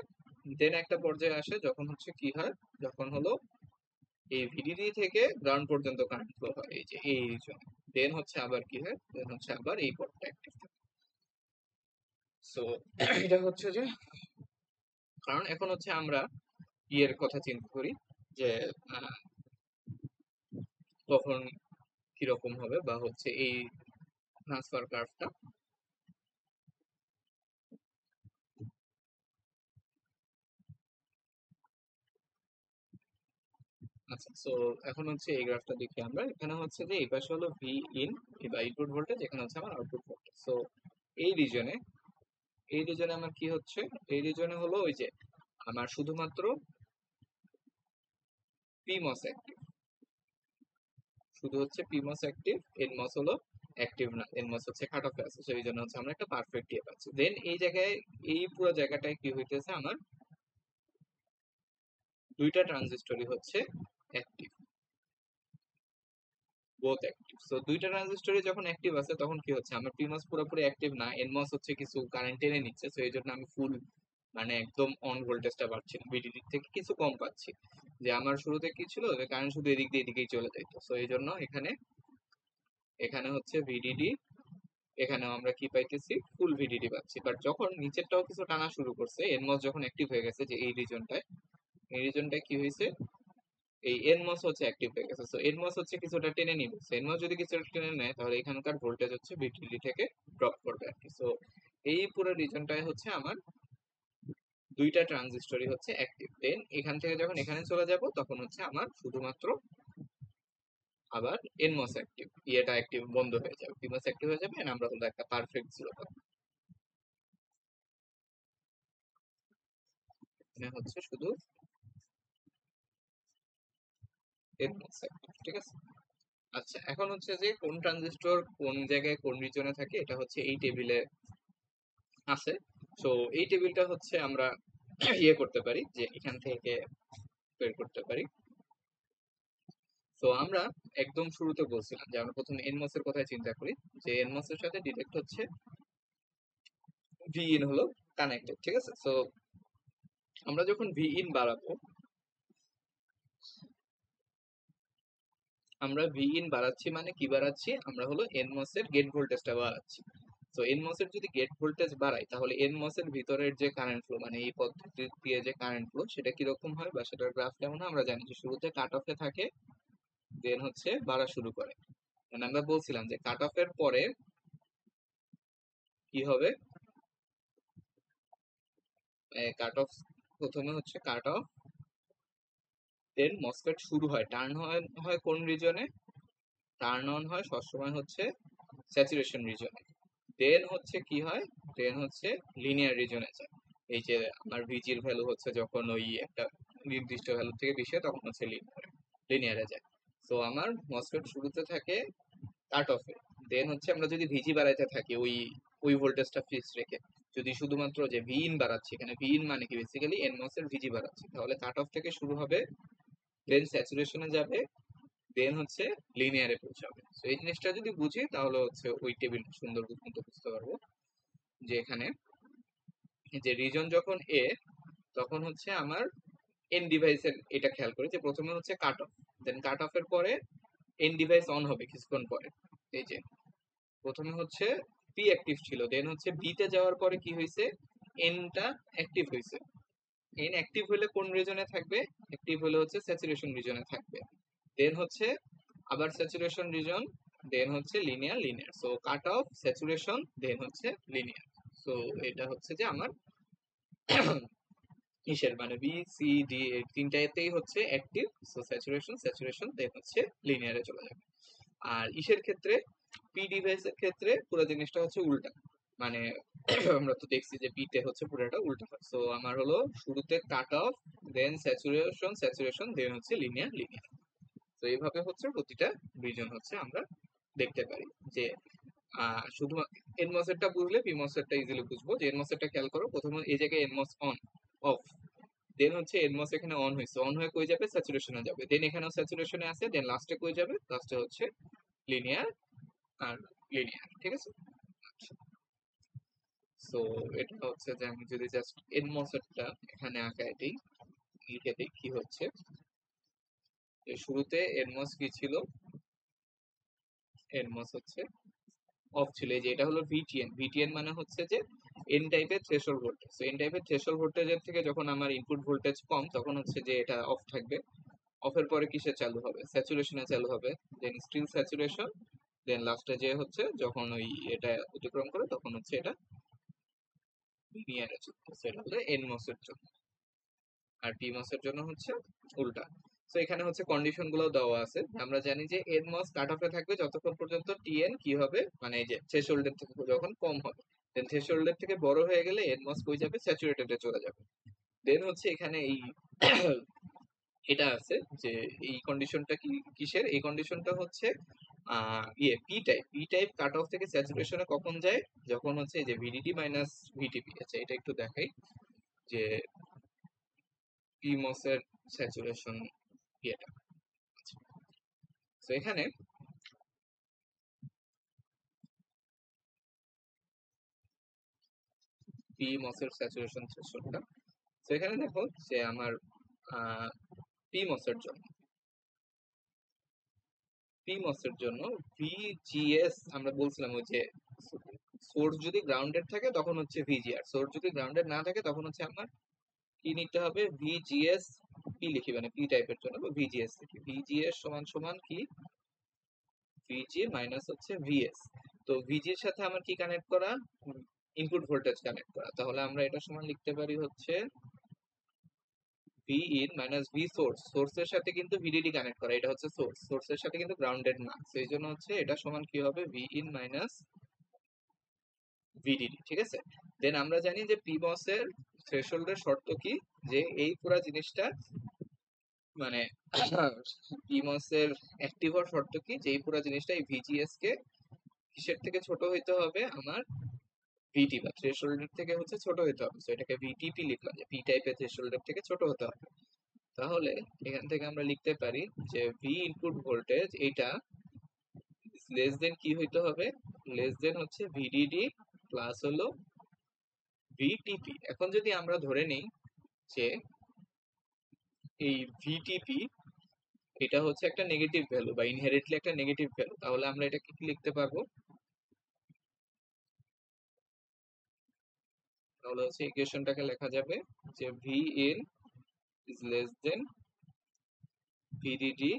দেন একটা পর্যায়ে আসে যখন হচ্ছে কি হয়, যখন হলো এই ভিডিডি থেকে গ্রাউন্ড পর্যন্ত কারেন্ট ফ্লো হয় এই যে এই রিজনে, দেন হচ্ছে আবার কি হয়, দেন হচ্ছে আবার এই পথটা অ্যাক্টিভ থাকে। সো এটা হচ্ছে যে কারণ এখন হচ্ছে আমরা ইয়ের কথা চিন্তা করি যে আহ, কখন কিরকম হবে, বা হচ্ছে এই ট্রান্সফার কার্ভটা। আচ্ছা, সো এখন হচ্ছে এই গ্রাফটা দেখি আমরা, এখানে হচ্ছে যে এই পাশে হলো ভি ইন বা ইনপুট ভোল্টেজ, এখানে হচ্ছে আমার আউটপুট ভোল্টেজ। সো এই রিজনে, এই রিজনে আমার কি হচ্ছে, এই রিজনে হলো ওই যে আমার শুধুমাত্র পিমস অ্যাক্টিভ, শুধু হচ্ছে পিমস অ্যাক্টিভ, এনমস হলো অ্যাক্টিভ না, এনমস হচ্ছে কাট অফে আছে। সেই জন্য হচ্ছে আমরা একটা পারফেক্ট ইয়ে পাচ্ছি। দেন এই জায়গায়, এই পুরো জায়গাটায় কি হইতেছে, আমার দুইটা ট্রানজিস্টরই হচ্ছে অ্যাক্টিভ, বোথ অ্যাক্টিভ। সো দুইটা ট্রানজিস্টরই যখন অ্যাক্টিভ আছে, তখন কি হচ্ছে, আমার পিমস পুরোপুরি অ্যাক্টিভ না, এনমস হচ্ছে কিছু কারেন্ট টেনে নিচ্ছে। সো এই জন্য আমি ফুল মানে একদম অন ভোল্টেজটা পাচ্ছি না, ভিডিডি থেকে কিছু কম পাচ্ছি। যে আমার শুরুতে কি ছিল, যে কারেন্ট শুধু এদিক দিয়ে এদিকেই চলে যেত। সো এই জন্য এখানে, এখানে হচ্ছে ভিডিডি, এখানেও আমরা কি পাইতেছি, ফুল ভিডিডি পাচ্ছি। বাট যখন নিচেরটাও কিছু টানা শুরু করছে, এনমস যখন অ্যাক্টিভ হয়ে গেছে, যে এই রিজনটায়, এই রিজনটায় কি হয়েছে, এই এনমস হচ্ছে অ্যাক্টিভ হয়ে গেছে। সো এনমস হচ্ছে কিছুটা টেনে নিবে। এনমস যদি কিছুটা টেনে নেয়, তাহলে এখানকার ভোল্টেজ হচ্ছে ভিডিডি থেকে ড্রপ করবে আর কি। সো এই পুরো রিজনটায় হচ্ছে আমার দুইটা ট্রানজিস্টরই হচ্ছে অ্যাক্টিভ। দেন এখান থেকে যখন এখানে চলে যাব, তখন হচ্ছে আমার শুধুমাত্র আবার এনমস অ্যাক্টিভ, ইয়েটা অ্যাক্টিভ বন্ধ হয়ে যাবে, পিমস অ্যাক্টিভ হয়ে যাবে, and আমরা হলো একটা পারফেক্ট জিরো পাবো। এখানে হচ্ছে শুধু এনমস অ্যাক্টিভ, ঠিক আছে। আচ্ছা, এখন হচ্ছে যে কোন ট্রানজিস্টর কোন জায়গায় কোন রিজনে থাকে, এটা হচ্ছে এই টেবিলে আছে। সো এই টেবিলটা হচ্ছে আমরা ইয়ে করতে পারি, যে এখান থেকে বের করতে পারি। তো আমরা একদম শুরুতে বলছিলাম যে আমরা প্রথমে এনমস এর কথাই চিন্তা করি, যে এনমস এর সাথে ডিরেক্ট হচ্ছে ভি ইন হলো কানেক্টেড, ঠিক আছে। সো আমরা যখন ভি ইন বাড়াবো, আমরা ভি ইন বাড়াচ্ছি মানে কি বাড়াচ্ছি, আমরা হলো এনমস এর গেট ভোল্টেজটা বাড়াচ্ছি। তো এনমস এর যদি গেট ভোল্টেজ বাড়াই তাহলে এনমস এর ভিতরের যে কারেন্ট ফ্লো, মানে এই পদ্ধতি দিয়ে যে কারেন্ট ফ্লো, সেটা কিরকম হয় বা সেটার গ্রাফ কেমন হয় আমরা জানি যে শুরুতে কাট অফে থাকে, দেন হচ্ছে বাড়া শুরু করে। মানে আমরা বলছিলাম যে কাট অফের পরে কি হবে, কাট অফ, প্রথমে হচ্ছে কাট অফ, দেন মসফেট শুরু হয়, টার্ন হয় হয় কোন রিজনে, টার্ন অন হয় সবসময় হচ্ছে স্যাচুরেশন রিজনে। দেন হচ্ছে কি হয়, দেন হচ্ছে লিনিয়ার রিজনে যায়। এই যে আমার ভিজির ভ্যালু হচ্ছে যখন ওই একটা নির্দিষ্ট ভ্যালু থেকে বেশি হয় তখন হচ্ছে লিনিয়ারে যায়। তো আমার মসফেট শুরুতে থাকে কাট অফে, দেন হচ্ছে আমরা যদি ভিজি বাড়াইতে থাকি ওই ওই ভোল্টেজটা ফিক্স রেখে, যদি শুধুমাত্র যে ভি ইন বাড়াচ্ছি, এখানে ভি ইন মানে কি বেসিক্যালি এনমস এর ভিজি বাড়াচ্ছি, তাহলে কাট অফ থেকে শুরু হবে, দেন স্যাচুরেশনে যাবে, দেন হচ্ছে লিনিয়ারে পৌঁছাবে। তো এই জিনিসটা যদি বুঝি তাহলে হচ্ছে ওই টেবিল সুন্দর মতো বুঝতে পারবো যে এখানে যে রিজন যখন এ, তখন হচ্ছে আমার এন ডিভাইসের এটা খেয়াল করি যে প্রথমে হচ্ছে কাট অফ, দেন কাট অফের পরে এন ডিভাইস অন হবে কিছুক্ষণ পরে। এই যে প্রথমে হচ্ছে পি অ্যাক্টিভ ছিল, দেন হচ্ছে বি তে যাওয়ার পরে কি হয়েছে, এনটা অ্যাক্টিভ হয়েছে। এন অ্যাক্টিভ হলে কোন রিজনে থাকবে, অ্যাক্টিভ হলে হচ্ছে স্যাচুরেশন রিজনে থাকবে। দেন হচ্ছে আবার স্যাচুরেশন রিজন, দেন হচ্ছে linear, linear. So cut off, saturation, then হচ্ছে লিনিয়ার। সো এটা হচ্ছে যে আমার কিসের মানে বি সি ডি এই তিনটাতেই হচ্ছে active. So saturation, saturation, then হচ্ছে লিনিয়ারে চলে যাবে। আর ইসের ক্ষেত্রে, পি ডিভাইসের ক্ষেত্রে পুরো জিনিসটা হচ্ছে উল্টা। মানে আমরা তো দেখছি যে পিতে হচ্ছে পুরোটা উল্টা হয়। সো আমার হলো শুরুতে কাট অফ, দেন স্যাচুরেশন, স্যাচুরেশন, দেন হচ্ছে লিনিয়ার, লিনিয়ার। তো এইভাবে হচ্ছে প্রতিটা রিজন হচ্ছে আমরা দেখতে পারি যে শুধু এনমসেরটা বুঝলে পিমসেরটা ইজিলি বুঝবো। যে এনমসেরটা খেয়াল করো, প্রথমে এই জায়গায় এনমস অন, অফ, দেন হচ্ছে এনমস এখানে অন হয়েছে, অন হয়ে কই যাবে, স্যাচুরেশনে যাবে, দেন এখানেও স্যাচুরেশনে আছে, দেন লাস্টে কই যাবে, লাস্টে হচ্ছে লিনিয়ার আর লিনিয়ার, ঠিক আছে। সো এটা হচ্ছে যে আমি যদি জাস্ট এনমসেরটা এখানে আঁকায় দিই, লিখে দিই কি হচ্ছে, যে শুরুতে এনমস কি ছিল, এনমস হচ্ছে অফ ছিল। এই যে এটা হলো ভিটিএন, ভিটিএন মানে হচ্ছে যে এন টাইপের থ্রেশহোল্ড ভোল্টেজ। তো এন টাইপের থ্রেশহোল্ড ভোল্টেজের থেকে যখন আমার ইনপুট ভোল্টেজ কম তখন হচ্ছে যে এটা অফ থাকবে। অফের পরে কিসে চালু হবে, স্যাচুরেশনে চালু হবে, দেন স্টিল স্যাচুরেশন, দেন লাস্টে যে হচ্ছে যখন ওই এটা অতিক্রম করে তখন হচ্ছে এটা লিনিয়ারে চলবে। সেটা হলো এনমস এর জন্য। আর পিমস এর জন্য হচ্ছে উল্টা। তো এখানে হচ্ছে কন্ডিশন গুলো দেওয়া আছে। আমরা জানি যে এনমস কাট অফে থাকবে যতক্ষণ পর্যন্ত টিএন কি হবে, মানে এই যে থ্রেশহোল্ডের থেকে যখন কম হবে, দেন থ্রেশহোল্ডের থেকে বড় হয়ে গেলে এনমস কই যাবে, স্যাচুরেটেডে চলে যাবে। দেন হচ্ছে এখানে এই এটা আছে যে এই কন্ডিশনটা কি, কিসের এই কন্ডিশনটা হচ্ছে P type, P type cut off থেকে স্যাচুরেশনে কখন যায়, যখন হচ্ছে এই যে ভিডিডি মাইনাস ভিটিপি। আচ্ছা এটা একটু দেখাই যে পিমস এর স্যাচুরেশন ইয়েটা। তো এখানে পিমস এর স্যাচুরেশন থ্রেশহোল্ডটা, তো এখানে দেখো যে আমার পিমস এর জন্য, পিমস এর জন্য ভিজিএস আমরা বলছিলাম ওই যে সোর্স যদি গ্রাউন্ডেড থাকে তখন হচ্ছে ভিজিআর, সোর্স যদি গ্রাউন্ডেড না থাকে তখন হচ্ছে আমার কি নিতে হবে, ভিজিএস। পি লিখি মানে পি টাইপের জন্য ভিজিএস লিখি, ভিজিএস সমান সমান কি, ভিজি মাইনাস হচ্ছে ভিএস। তো ভিজির সাথে আমার কি কানেক্ট করা, ইনপুট ভোল্টেজ কানেক্ট করা, তাহলে আমরা এটা সমান লিখতে পারি হচ্ছে V in minus V source, সোর্সের সাথে কিন্তু ভিডিডি কানেক্ট করা, এটা হচ্ছে সোর্স, সোর্সের সাথে কিন্তু গ্রাউন্ডেড না, সেই জন্য হচ্ছে এটা সমান কি হবে, ভি ইন মাইনাস ভিডিডি, ঠিক আছে। দেন আমরা জানি যে পিমস এর থ্রেশহোল্ডের শর্ত কি, যে এই পুরা জিনিসটা মানে পিমস এর অ্যাক্টিভ হওয়ার শর্ত কি, যে এই পুরা জিনিসটা এই ভিজিএস কে কিসের থেকে ছোট হইতে হবে, আমার ভিটি বা থ্রেশহোল্ডের থেকে হচ্ছে ছোট হইতে হবে। তো এটাকে ভিটিপি লিখলাম যে পি টাইপের থ্রেশহোল্ডের থেকে ছোট হতে হবে। তাহলে এখান থেকে আমরা লিখতে পারি যে ভি ইনপুট ভোল্টেজ এটা লেস দেন কি হইতে হবে, লেস দেন হচ্ছে ভিডিডি প্লাস হলো ভিটিপি। এখন যদি আমরা ধরে নিই যে এই ভিটিপি এটা হচ্ছে একটা নেগেটিভ ভ্যালু বা ইনহেরিটলি একটা নেগেটিভ ভ্যালু, তাহলে আমরা এটাকে কি লিখতে পারবো? তাহলে হচ্ছে ইকুয়েশনটাকে লেখা যাবে যে V in is less then VDD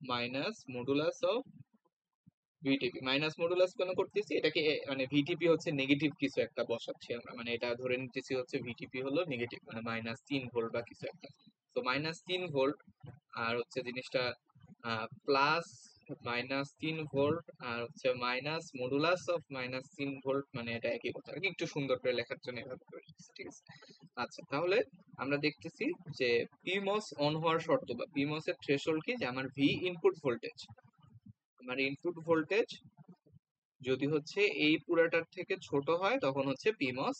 minus modulus of VTP. Minus modulus কেন করতেছি? এটাকে মানে ভিটিপি হচ্ছে নেগেটিভ কিছু একটা বসাচ্ছি আমরা, মানে এটা ধরে নিতেছি হচ্ছে ভিটিপি হলো নেগেটিভ, মানে -3 ভোল্ট বা কিছু একটা। তো -3 ভোল্ট আর হচ্ছে জিনিসটা প্লাস -3 ভোল্ট আর হচ্ছে মাইনাস মডুলাস অফ -3 ভোল্ট, মানে এটা একই কথা আর কি, একটু সুন্দর করে লেখার জন্য এভাবে করে লিখছি, ঠিক আছে? আচ্ছা, তাহলে আমরা দেখতেছি যে পিমস অন হওয়ার শর্ত বা পিমস এর থ্রেশহোল্ড কি, যে আমার ভি ইনপুট ভোল্টেজ, আমার ইনপুট ভোল্টেজ যদি হচ্ছে এই পুরাটার থেকে ছোট হয় তখন হচ্ছে পিমস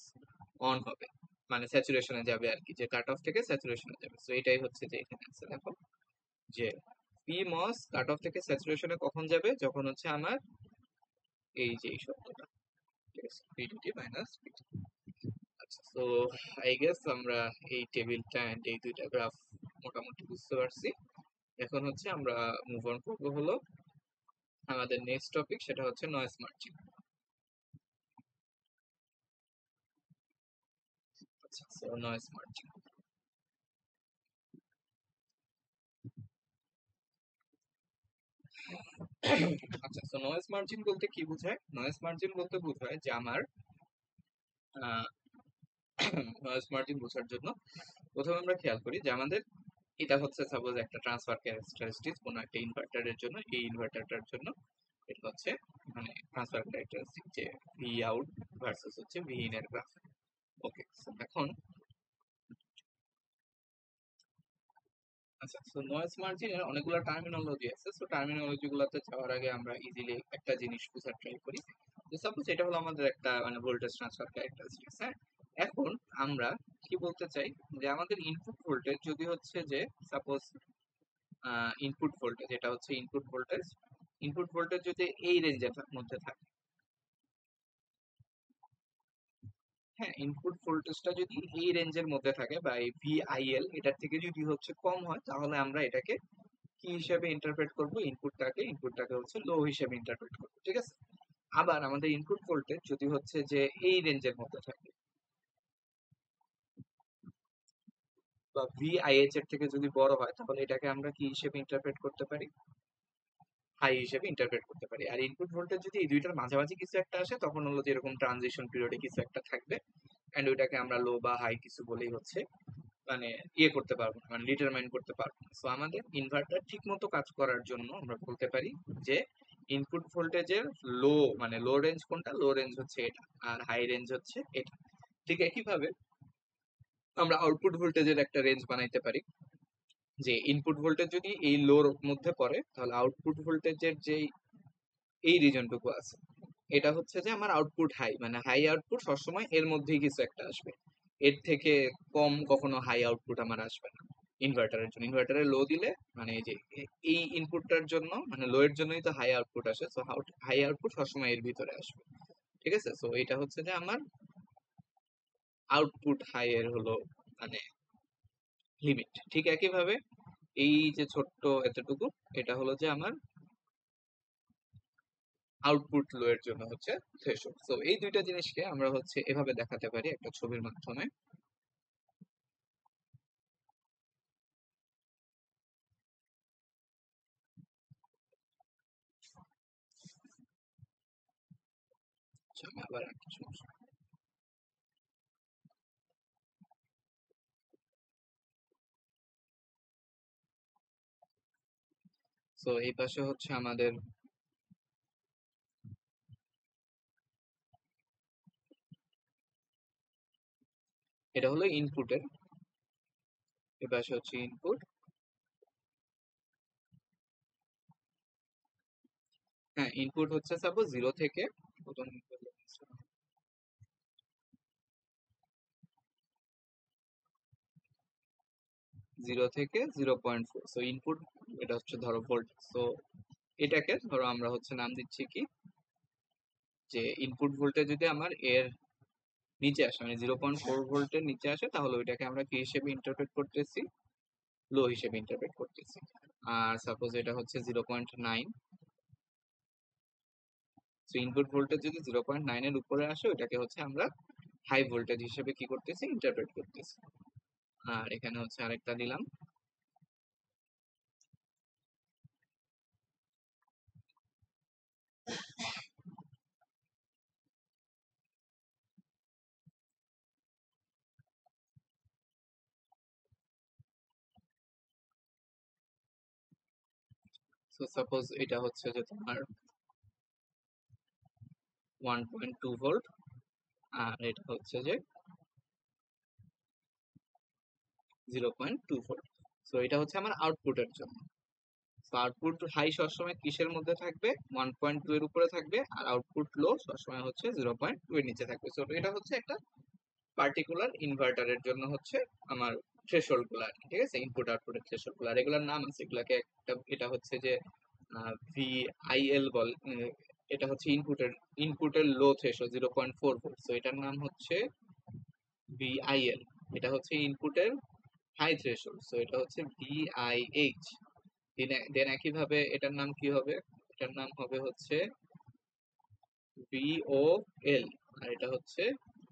অন হবে, মানে স্যাচুরেশনে যাবে আর কি, যে কাট অফ থেকে স্যাচুরেশনে যাবে। তো এটাই হচ্ছে যে এখানে আছে, দেখো যে পিমস কাট অফ থেকে স্যাচুরেশনে কখন যাবে, যখন হচ্ছে আমার এই যে এই শব্দটা, ঠিক আছে, ভিডিটি মাইনাস ভিটি। আচ্ছা, তো আই গেস আমরা এই টেবিলটা এন্ড এই দুইটা গ্রাফ মোটামুটি বুঝতে পারছি। এখন হচ্ছে আমরা মুভ অন করবো হলো আমাদের নেক্সট টপিক, সেটা হচ্ছে নয়েজ মার্জিন। আচ্ছা, সো নয়েজ মার্জিন। আচ্ছা, তো নয়েজ মার্জিন বলতে কি বোঝায়? নয়েজ মার্জিন বলতে বোঝায় যে আমার নয়েজ মার্জিন বোঝার জন্য প্রথমে আমরা খেয়াল করি যে আমাদের এটা হচ্ছে সাপোজ একটা ট্রান্সফার ক্যারেক্টারিস্টিক কোনো একটা ইনভার্টারের জন্য, এই ইনভার্টারটার জন্য এটা হচ্ছে মানে ট্রান্সফার ক্যারেক্টারিস্টিক যে ভি আউট ভার্সেস হচ্ছে ভি ইন এর গ্রাফ। ওকে, এখন আচ্ছা, তো নয়েজ মার্জিনের অনেকগুলো টার্মিনোলজি আছে। সো টার্মিনোলজি গুলোতে যাওয়ার আগে আমরা ইজিলি একটা জিনিস বোঝার ট্রাই করি। যে সাপোজ এটা হলো আমাদের একটা মানে ভোল্টেজ ট্রান্সফার ক্যারেক্টারিস্টিক্স, হ্যাঁ? এখন আমরা কি বলতে চাই যে আমাদের ইনপুট ভোল্টেজ যদি হচ্ছে যে সাপোজ ইনপুট ভোল্টেজ, এটা হচ্ছে ইনপুট ভোল্টেজ যদি এই রেঞ্জের মধ্যে থাকে, হ্যাঁ, ইনপুট ভোল্টেজটা যদি এই রেঞ্জের মধ্যে থাকে বা এই ভিআইএল এটার থেকে যদি হচ্ছে কম হয়, তাহলে আমরা এটাকে কি হিসেবে ইন্টারপ্রেট করব? ইনপুটটাকে হচ্ছে লো হিসেবে ইন্টারপ্রেট করব, ঠিক আছে? আবার আমাদের ইনপুট ভোল্টেজ যদি হচ্ছে যে এই রেঞ্জের মধ্যে থাকে বা ভিআইএইচ এর থেকে যদি বড় হয়, তাহলে এটাকে আমরা কি হিসেবে ইন্টারপ্রেট করতে পারি? হাই হিসেবে ইন্টারপ্রেট করতে পারি। আর ইনপুট ভোল্টেজ যদি এই দুইটার মাঝামাঝি কিছু একটা আসে, তখন হলো যে এরকম ট্রানজিশন পিরিয়ডে কিছু একটা থাকবে, এন্ড ওইটাকে আমরা লো বা হাই কিছু বলেই হচ্ছে মানে ইয়ে করতে পারবো না, মানে ডিটারমাইন করতে পারবো না। সো আমাদের ইনভার্টার ঠিক মতো কাজ করার জন্য আমরা বলতে পারি যে ইনপুট ভোল্টেজের লো মানে লো রেঞ্জ কোনটা, লো রেঞ্জ হচ্ছে এটা, আর হাই রেঞ্জ হচ্ছে এটা। ঠিক একইভাবে আমরা আউটপুট ভোল্টেজের একটা রেঞ্জ বানাইতে পারি, যে ইনপুট ভোল্টেজ যদি এই লোর মধ্যে পড়ে, তাহলে আউটপুট ভোল্টেজের যে এই রিজনটুকু আছে, এটা হচ্ছে যে আমার আউটপুট হাই, মানে হাই আউটপুট সবসময় এর মধ্যেই কিছু একটা আসবে, এর থেকে কম কখনো হাই আউটপুট আমার আসবে না ইনভার্টারের জন্য। ইনভার্টারে লো দিলে মানে এই যে এই ইনপুটটার জন্য মানে লো এর জন্যই তো হাই আউটপুট আসে, সো হাই আউটপুট সবসময় এর ভিতরে আসবে, ঠিক আছে? সো এটা হচ্ছে যে আমার আউটপুট হাই এর হলো মানে লিমিট। ঠিক একইভাবে এই যে ছোট্ট এতটুকু, এটা হলো যে আমার আউটপুট লো এর জন্য হচ্ছে থ্রেশহোল্ড। সো এই দুইটা জিনিসকে আমরা হচ্ছে এভাবে দেখাতে পারি একটা ছবির মাধ্যমে। আচ্ছা, আমি আবার একটা সমস্যা। সো এই পাশে হচ্ছে আমাদের এটা হলো ইনপুটের, এই পাশে হচ্ছে ইনপুট। হ্যাঁ, ইনপুট হচ্ছে সাপোজ 0 থেকে প্রথম 0 থেকে 0.4। সো ইনপুট এটা হচ্ছে ধরো ভোল্ট। সো এটাকে ধরো আমরা হচ্ছে নাম দিচ্ছি কি, যে ইনপুট ভোল্টেজ যদি আমার এর নিচে আসে, মানে 0.4 ভোল্টের নিচে আসে, তাহলে ওইটাকে আমরা কি হিসেবে ইন্টারপ্রেট করতেছি? লো হিসেবে ইন্টারপ্রেট করতেছি। আর সাপোজ এটা হচ্ছে 0.9, তো ইনপুট ভোল্টেজ যদি 0.9 এর উপরে আসে, ওইটাকে হচ্ছে আমরা হাই ভোল্টেজ হিসেবে কি করতেছি? ইন্টারপ্রেট করতেছি। আর এখানে হচ্ছে আরেকটা দিলাম। সো সাপোজ এটা হচ্ছে যে তোমার 1.2 ভোল্ট, আর এটা হচ্ছে যে 0.2 ভোল্ট। সো এটা হচ্ছে আমার আউটপুটের জন্য। তো আউটপুট হাই সবসময় কিসের মধ্যে থাকবে? 1.2 এর উপরে থাকবে, আর আউটপুট লো সবসময় হচ্ছে 0.2 এর নিচে থাকবে। সো এটা হচ্ছে একটা পার্টিকুলার ইনভার্টারের জন্য হচ্ছে আমার থ্রেশহোল্ড গুলা, ঠিক আছে? ইনপুট আউটপুটের থ্রেশহোল্ড গুলা, এগুলোর নাম আছে, এগুলাকে একটা, এটা হচ্ছে যে ভিআইএল বল, এটা হচ্ছে ইনপুটের লো থ্রেশহোল্ড 0.4 ভোল্ট, তো এটার নাম হচ্ছে ভিআইএল। এটা হচ্ছে ইনপুটের হাই থ্রেশহোল্ড, সো এটা হচ্ছে ভিআইএইচ। দেন একইভাবে এটার নাম কি হবে? এটার নাম হবে হচ্ছে ভিওএল, আর এটা হচ্ছে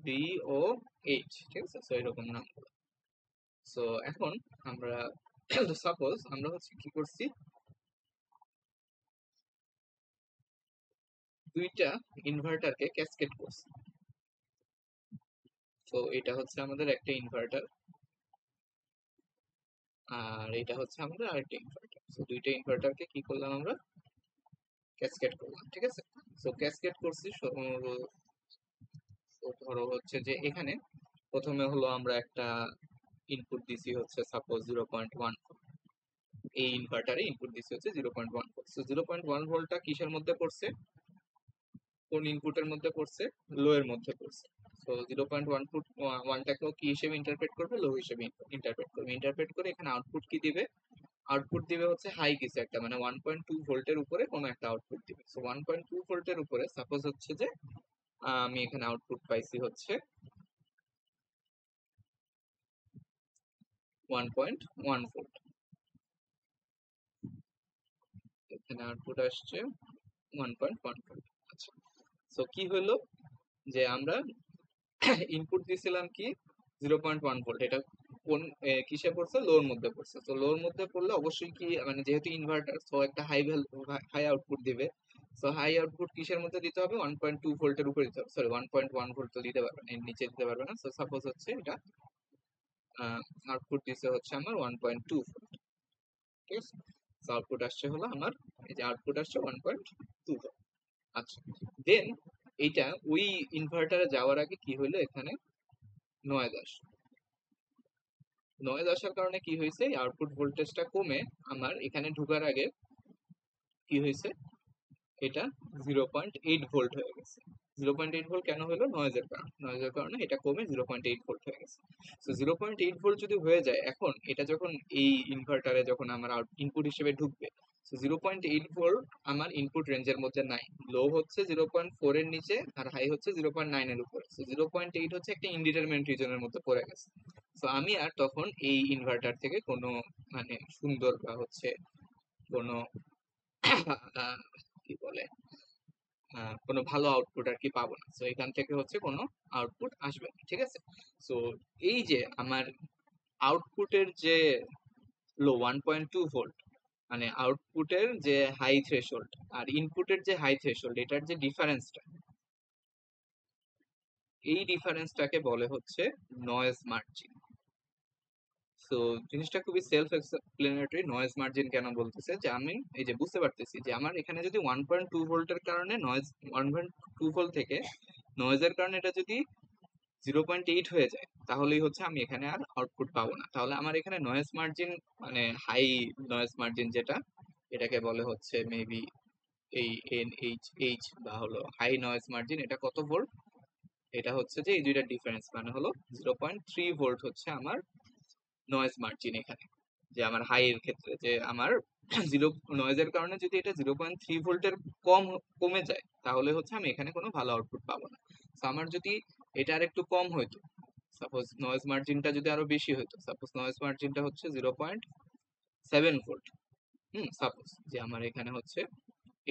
ভিওএইচ, ঠিক আছে? সো এরকম নাম। সো এখন আমরা সাপোজ আমরা হচ্ছে কি করছি, দুইটা ইনভার্টারকে ক্যাসকেড করছি। তো এটা হচ্ছে আমাদের একটা ইনভার্টার, আর এটা হচ্ছে আমাদের আরেকটা ইনভার্টার। তো দুইটা ইনভার্টারকে কি করলাম আমরা? ক্যাসকেড করলাম, ঠিক আছে? সো ক্যাসকেড করছি। ধরো হচ্ছে যে এখানে প্রথমে হলো আমরা একটা ইনপুট দিছি হচ্ছে সাপোজ 0.1, এই ইনভার্টারে ইনপুট দিছি হচ্ছে 0.1 ভোল্ট। সো 0.1 ভোল্টটা কিসের মধ্যে পড়ছে? কোন ইনপুটের মধ্যে পড়ছে? লো এর মধ্যে পড়ছে। সো 0.1 ফুট ওয়ানটাকেও কি হিসেবে ইন্টারপ্রেট করবে? লো হিসেবে ইন্টারপ্রেট করবে। ইন্টারপ্রেট করে এখানে আউটপুট কি দিবে? আউটপুট দিবে হচ্ছে হাই কিছু একটা, মানে 1.2 ভোল্টের উপরে কোনো একটা আউটপুট দিবে। সো 1.2 ভোল্টের উপরে সাপোজ হচ্ছে যে আমি এখানে আউটপুট পাইছি হচ্ছে 1.1 ভোল্ট, এখানে আউটপুট আসছে 1.1 ভোল্ট। আচ্ছা, সো কি হলো যে আমরা ইনপুট দিছিলাম কি 0.1 ভোল্ট, এটা কোন কিসে পড়ছে? লোর মধ্যে পড়ছে। তো লোর মধ্যে পড়লে অবশ্যই কি, মানে যেহেতু ইনভার্টার, তো একটা হাই আউটপুট দিবে। তো হাই আউটপুট কিসের মধ্যে দিতে হবে? 1.2 ভোল্টের উপরে দিতে হবে, সরি 1.1 ভোল্ট তো দিতে পারবে না, এর নিচে দিতে পারবে না। তো সাপোজ হচ্ছে এটা আউটপুট দিছে হচ্ছে আমার 1.2 ভোল্ট, ঠিক আছে? তো আউটপুট আসছে হলো আমার, এই যে আউটপুট আসছে 1.2 ভোল্ট। আচ্ছা, দেন এইটা ওই ইনভার্টারে যাওয়ার আগে কি হলো? এখানে নয়েজ আসে। নয়েজ আসার কারণে কি হয়েছে? আউটপুট ভোল্টেজটা কমে আমার এখানে ঢোকার আগে কি হয়েছে? এটা 0.8 ভোল্ট হয়ে গেছে। 0.8 ভোল্ট কেন হলো? নয়েজের কারণে। নয়েজের কারণে এটা কমে 0.8 ভোল্ট হয়ে গেছে। তো 0.8 ভোল্ট যদি হয়ে যায়, এখন এটা যখন এই ইনভার্টারে যখন আমার ইনপুট হিসেবে ঢুকবে, 0.8 ভোল্ট আমার ইনপুট রেঞ্জের মধ্যে নাই। লো হচ্ছে 0.4 এর নিচে, আর হাই হচ্ছে 0.9 এর উপরে। 0.8 হচ্ছে একটা ইনডিটারমিনেট রিজনের মধ্যে পড়ে গেছে। তো আমি আর তখন এই ইনভার্টার থেকে কোনো, মানে সুন্দর বা হচ্ছে কোনো কি বলে, কোনো ভালো আউটপুট আর কি পাবো না। তো এখান থেকে হচ্ছে কোনো আউটপুট আসবে না, ঠিক আছে? তো এই যে আমার আউটপুটের যে লো 1.2 ভোল্ট, মানে আউটপুটের যে হাই থ্রেশহোল্ড আর ইনপুটের যে হাই থ্রেশহোল্ড, এটার যে ডিফারেন্সটা, এই ডিফারেন্সটাকে বলে হচ্ছে নয়েজ মার্জিন। তো জিনিসটা খুবই সেলফ এক্সপ্লেনেটরি। নয়েজ মার্জিন কেন বলতেছে? যে আমি এই যে বুঝতে পারতেছি যে আমার এখানে যদি 1.2 ভোল্টের কারণে নয়েজ, 1.2 ভোল্ট থেকে নয়েজের কারণে এটা যদি 0.8 হয়ে যায়, তাহলেই হচ্ছে আমি এখানে আর আউটপুট পাবো না। তাহলে আমার এখানে নয়েজ মার্জিন, মানে হাই নয়েজ মার্জিন যেটা, এটাকে বলে হচ্ছে মেবি এই এইচ বা হলো হাই নয়েজ মার্জিন। এটা কত ভোল্ট? এটা হচ্ছে যে এই দুইটা ডিফারেন্স, মানে হলো 0.3 ভোল্ট হচ্ছে আমার নয়েজ মার্জিন এখানে। যে আমার হাই এর ক্ষেত্রে যে আমার জিরো নয়েজের কারণে যদি এটা 0.3 ভোল্টের কমে যায়, তাহলে হচ্ছে আমি এখানে কোনো ভালো আউটপুট পাবো না। তো আমার যদি এটা আর একটু কম হইতো, সাপোজ নয়েজ মার্জিনটা যদি আরো বেশি হইতো, সাপোজ নয়েজ মার্জিনটা হচ্ছে 0.7 ভোল্ট, সাপোজ যে আমার এখানে হচ্ছে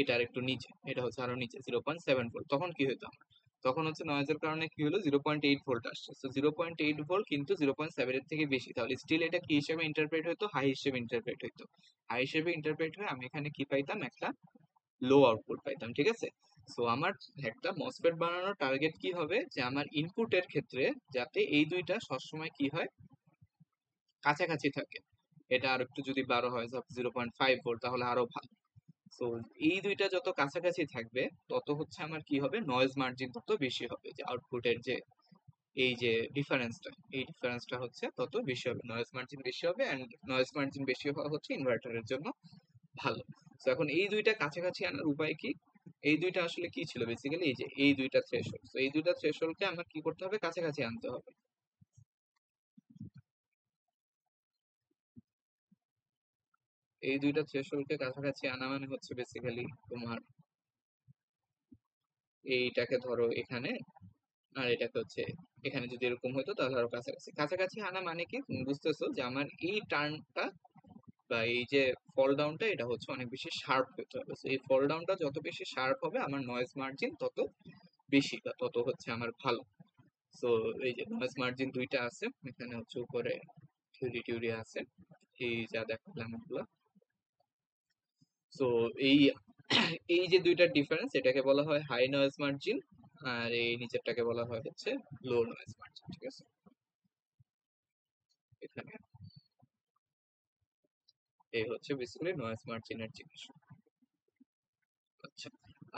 এটার একটু নিচে, এটা হচ্ছে আরো নিচে 0.7 ভোল্ট, তখন কি হতো আমার, তখন হচ্ছে নয়েজের কারণে কি হলো 0.8 ভোল্ট আসছে। তো 0.8 ভোল্ট কিন্তু 0.7 এর থেকে বেশি, তাহলে স্টিল এটা কি হিসেবে ইন্টারপ্রেট হইতো, হাই হিসেবে ইন্টারপ্রেট হইতো। হাই হিসেবে ইন্টারপ্রেট হয়ে আমি এখানে কি পাইতাম, একটা লো আউটপুট পাইতাম, ঠিক আছে। সো আমার একটা মসফেট বানানোর টার্গেট কি হবে, যে আমার ইনপুটের ক্ষেত্রে যাতে এই দুইটা সবসময় কি হয়, কাছাকাছি থাকে। এটা আর একটু যদি বারো হয় 0.5 ভোল্ট তাহলে আরো ভালো। তো এই দুইটা যত কাছাকাছি থাকবে তত হচ্ছে আমার কি হবে, নয়েজ মার্জিন তত বেশি হবে, যে আউটপুটের যে এই যে ডিফারেন্সটা, এই ডিফারেন্সটা হচ্ছে তত বেশি হবে, নয়েজ মার্জিন বেশি হবে, এন্ড নয়েজ মার্জিন বেশি হওয়া হচ্ছে ইনভার্টারের জন্য ভালো। তো এখন এই দুইটা কাছাকাছি আনার উপায় কি, এই দুইটা আসলে কি ছিল বেসিক্যালি, এই যে এই দুইটা থ্রেশহোল্ড, তো এই দুইটা থ্রেশহোল্ডকে আমার কি করতে হবে, কাছাকাছি আনতে হবে। এই দুইটা থ্রেশহোল্ডকে কাছাকাছি আনা মানে হচ্ছে বেসিক্যালি তোমার এইটাকে ধরো এখানে, আর এটাকে হচ্ছে এখানে যদি এরকম হতো তাহলে আরো কাছাকাছি, কাছাকাছি আনা মানে কি তুমি বুঝতেছো, যে আমার এই টার্নটা বা এই যে ফল ডাউনটা এটা হচ্ছে অনেক বেশি শার্প হতে হবে। So এই ফল ডাউনটা যত বেশি শার্প হবে আমার নয়েজ মার্জিন তত বেশি বা তত হচ্ছে আমার ভালো। সো এই যে নয়েজ মার্জিন দুইটা আছে এখানে, হচ্ছে উপরে থিওরি টিউরি আছে, এই যা দেখালাম এগুলো। সো এই এই যে দুইটার ডিফারেন্স এটাকে বলা হয় হাই নয়েজ মার্জিন, আর এই নিচেরটাকে বলা হয় হচ্ছে লো নয়েজ মার্জিন, ঠিক আছে। এখানে এই হচ্ছে বেসিক্যালি নয়েজ মার্জিনের জিনিস। আচ্ছা,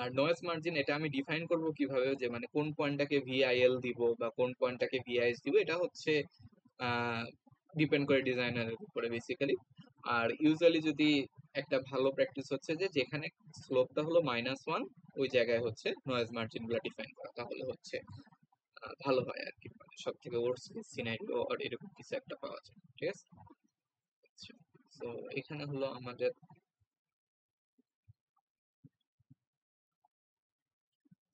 আর নয়েজ মার্জিন এটা আমি ডিফাইন করব কিভাবে, যে মানে কোন পয়েন্টটাকে ভিআইএল দিব বা কোন পয়েন্টটাকে ভিআইএস দিব, এটা হচ্ছে ডিপেন্ড করে ডিজাইনারের উপরে বেসিক্যালি। আর ইউজুয়ালি যদি একটা ভালো প্র্যাকটিস হচ্ছে যে যেখানে স্লোপটা হলো -1, ওই জায়গায় হচ্ছে নয়েজ মার্জিন গুলো ডিফাইন করা, তাহলে হচ্ছে ভালো হয় আর কি, মানে সব থেকে ওয়ার্স্ট কেস সিনারিও আর এরকম কিছু একটা পাওয়া যায়, ঠিক আছে। আচ্ছা, তো এখানে হলো আমাদের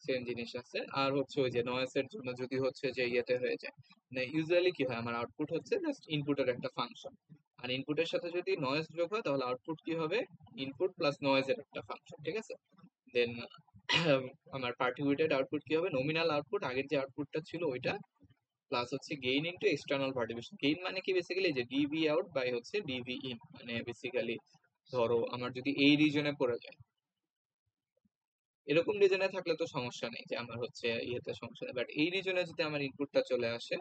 সেম জিনিস আছে। আর হচ্ছে ওই যে নয়েজ এর জন্য যদি হচ্ছে যে ইয়েতে হয়ে যায়, মানে ইউজুয়ালি কি হয়, আমার আউটপুট হচ্ছে জাস্ট ইনপুটের একটা ফাংশন, আর ইনপুটের সাথে যদি নয়েজ যোগ হয় তাহলে আউটপুট কি হবে, ইনপুট প্লাস নয়েজের একটা ফাংশন, ঠিক আছে। দেন আমার পার্টিকুলেটেড আউটপুট কি হবে, নমিনাল আউটপুট, আগের যে আউটপুটটা ছিল ওইটা, প্লাস হচ্ছে গেইন ইনটু এক্সটার্নাল পার্টিকুলেশন। গেইন মানে কি বেসিক্যালি যে ডিভি আউট বাই হচ্ছে ডিভি ইন, মানে বেসিক্যালি ধরো আমার যদি এই রিজনে পড়ে যায়, এরকম রিজনে থাকলে তো সমস্যা নেই, যে আমার হচ্ছে ইয়েতে সমস্যা নেই, বাট এই রিজনে যদি আমার ইনপুটটা চলে আসে,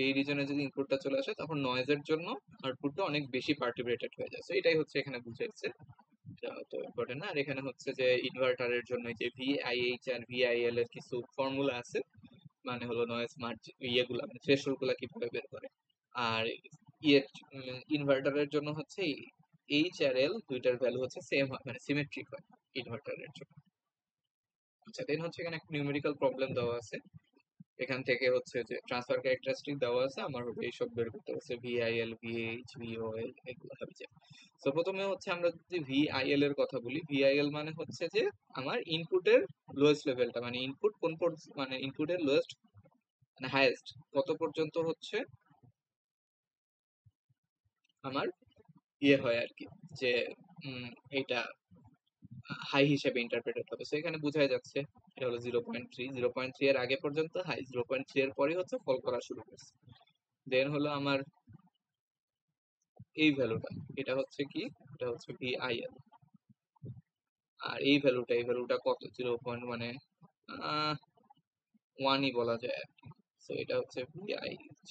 এই রিজনে যদি ইনপুটটা চলে আসে তখন নয়েজের জন্য আউটপুটটা অনেক বেশি পার্টিকুলেটেড হয়ে যায়। So এটাই হচ্ছে এখানে বুঝাইছে, এটা তো ইম্পর্টেন্ট না। আর এখানে হচ্ছে যে ইনভার্টারের জন্য যে ভিআইএইচ আর ভিআইএল এর কিছু ফর্মুলা আছে, মানে হলো নয়েজ মার্জিন ইয়েগুলা মানে থ্রেশহোল্ড গুলা কিভাবে বের করে। আর ইয়ে ইনভার্টারের জন্য হচ্ছে এইচ আর এল দুইটার ভ্যালু হচ্ছে সেম হয়, মানে সিমেট্রিক হয় ইনভার্টারের জন্য। আচ্ছা, দেন হচ্ছে এখানে একটা নিউমেরিক্যাল প্রবলেম দেওয়া আছে, এখান থেকে হচ্ছে যে ট্রান্সফার ক্যারেক্টারিস্টিক দেওয়া আছে, আমার হবে এইসব বের করতে হচ্ছে ভিআইএল ভিএইচ ভিওএল এগুলো হবে যে। তো প্রথমে হচ্ছে আমরা যদি ভিআইএল এর কথা বলি, ভিআইএল মানে হচ্ছে যে আমার ইনপুটের লোয়েস্ট লেভেলটা, মানে ইনপুট কোন মানে ইনপুটের লোয়েস্ট মানে হাইয়েস্ট কত পর্যন্ত হচ্ছে আমার ইয়ে হয় আর কি, যে এটা হাই হিসেবে ইন্টারপ্রেটেড হবে। সো এখানে বোঝাই যাচ্ছে এটা হলো 0.3, 0.3 এর আগে পর্যন্ত হাই, 0.3 এর পরে হচ্ছে ফল করা শুরু করছে। দেন হলো আমার এই ভ্যালুটা, এটা হচ্ছে কি, এটা হচ্ছে ভিআইএল। আর এই ভ্যালুটা কত, 0. মানে ওয়ানই বলা যায় আর কি। সো এটা হচ্ছে ভিআইএইচ,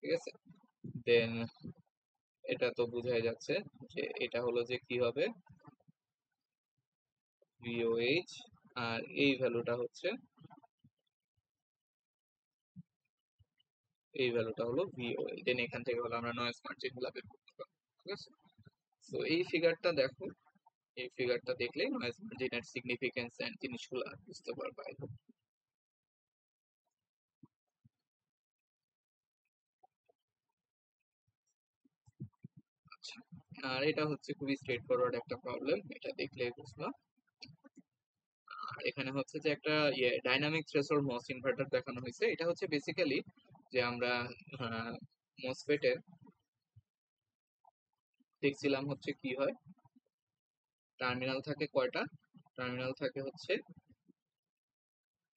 ঠিক আছে। দেন এটা তো বোঝাই যাচ্ছে যে এটা হলো যে কি হবে, ভিওএইচ, আর এই ভ্যালুটা হচ্ছে, এই ভ্যালুটা হলো ভিওএল। দেন এখান থেকে হলো আমরা নয়েজ মার্জিন গুলা বের করতে পারবো, ঠিক আছে। তো এই ফিগারটা দেখো, এই ফিগারটা দেখলে নয়েজ মার্জিনের সিগনিফিকেন্স এন্ড জিনিসগুলো বুঝতে পারবা। আচ্ছা, আর এটা হচ্ছে খুবই স্ট্রেট ফরওয়ার্ড একটা প্রবলেম, এটা দেখলে বুঝবা। আর এখানে হচ্ছে যে একটা ডাইনামিক থ্রেশহোল্ড মস ইনভার্টার দেখানো হয়েছে। এটা হচ্ছে বেসিক্যালি যে আমরা মসফেটের দেখছিলাম হচ্ছে কি হয়, টার্মিনাল থাকে কয়টা, টার্মিনাল থাকে হচ্ছে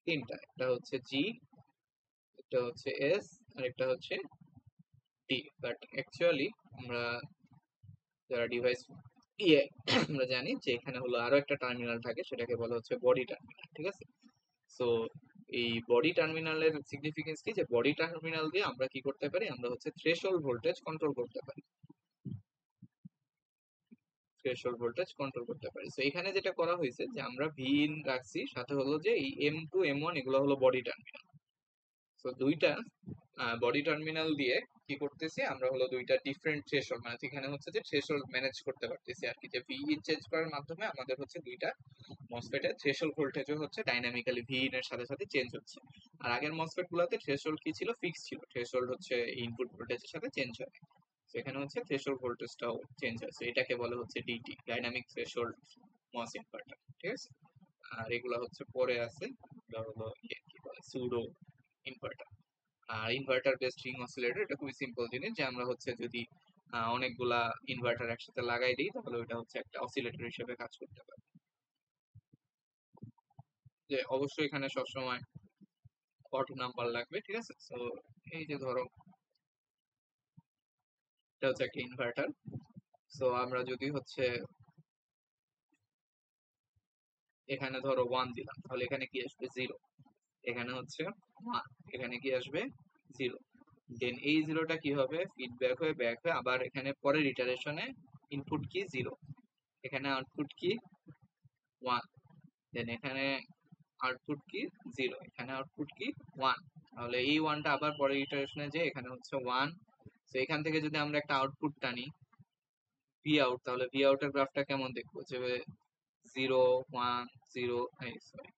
তিনটা, একটা হচ্ছে জি, একটা হচ্ছে এস, আর একটা হচ্ছে ডি। বাট অ্যাকচুয়ালি আমরা যারা ডিভাইস ইয়ে আমরা জানি যে এখানে হলো আরো একটা টার্মিনাল থাকে, সেটাকে বলা হচ্ছে বডি টার্মিনাল, ঠিক আছে? সো এই বডি টার্মিনালের সিগনিফিকেন্স কি, যে বডি টার্মিনাল দিয়ে আমরা কি করতে পারি, আমরা হচ্ছে থ্রেশহোল্ড ভোল্টেজ কন্ট্রোল করতে পারি, থ্রেশহোল্ড ভোল্টেজ কন্ট্রোল করতে পারি। সো এখানে যেটা করা হয়েছে যে আমরা ভি ইন রাখছি, সাথে হলো যে এই M2 M1 এগুলো হলো বডি টার্মিনাল। সো দুইটা বডি টার্মিনাল দিয়ে কি করতেছি আমরা, হলো দুইটা ডিফারেন্ট থ্রেশহোল্ড, মানে এখানে হচ্ছে যে থ্রেশহোল্ড ম্যানেজ করতে পারতেছি আর কি, যে ভি ইন চেঞ্জ করার মাধ্যমে আমাদের হচ্ছে দুইটা মসফেটের থ্রেশহোল্ড ভোল্টেজও হচ্ছে ডাইনামিক্যালি ভি ইন এর সাথে সাথে চেঞ্জ হচ্ছে। আর আগের মসফেট গুলোতে থ্রেশহোল্ড কি ছিল, ফিক্স ছিল, থ্রেশহোল্ড হচ্ছে ইনপুট ভোল্টেজের সাথে চেঞ্জ হয়। সেখানে হচ্ছে থ্রেশহোল্ড ভোল্টেজটাও চেঞ্জ হয়েছে, এটাকে বলে হচ্ছে ডিটি, ডাইনামিক থ্রেশহোল্ড মস ইনভার্টার, ঠিক আছে? আর এগুলা হচ্ছে পরে আছে, এগুলা হলো কি বলে সুডো ইনভার্টার। আর ইনভার্টার বেসড রিং অসিলেটর এটা খুবই সিম্পল জিনিস, যে আমরা হচ্ছে যদি অনেকগুলা ইনভার্টার একসাথে লাগাই দিই তাহলে ওইটা হচ্ছে একটা অসিলেটর হিসেবে কাজ করতে পারে। যে অবশ্যই এখানে সবসময় অড নাম্বার লাগবে, ঠিক আছে? তো এই যে ধরো এটা হচ্ছে একটা ইনভার্টার। সো আমরা যদি হচ্ছে এখানে ধরো 1 দিলাম, তাহলে এখানে কি আসবে, 0। এখানে হচ্ছে 1, এখানে কি আসবে, 0। দেন এই জিরোটা কি হবে, ফিডব্যাক হয়ে ব্যাক হয়ে আবার এখানে পরের ইটারেশনে ইনপুট কি 0, এখানে আউটপুট কি 1, দেন এখানে আউটপুট কি 0, এখানে আউটপুট কি 1। তাহলে এই 1টা আবার পরের ইটারেশনে যে এখানে হচ্ছে 1। তো এখান থেকে যদি আমরা একটা আউটপুট টানি ভি আউট, তাহলে ভি আউটের গ্রাফটা কেমন দেখবো, যে 0 1 0, সরি,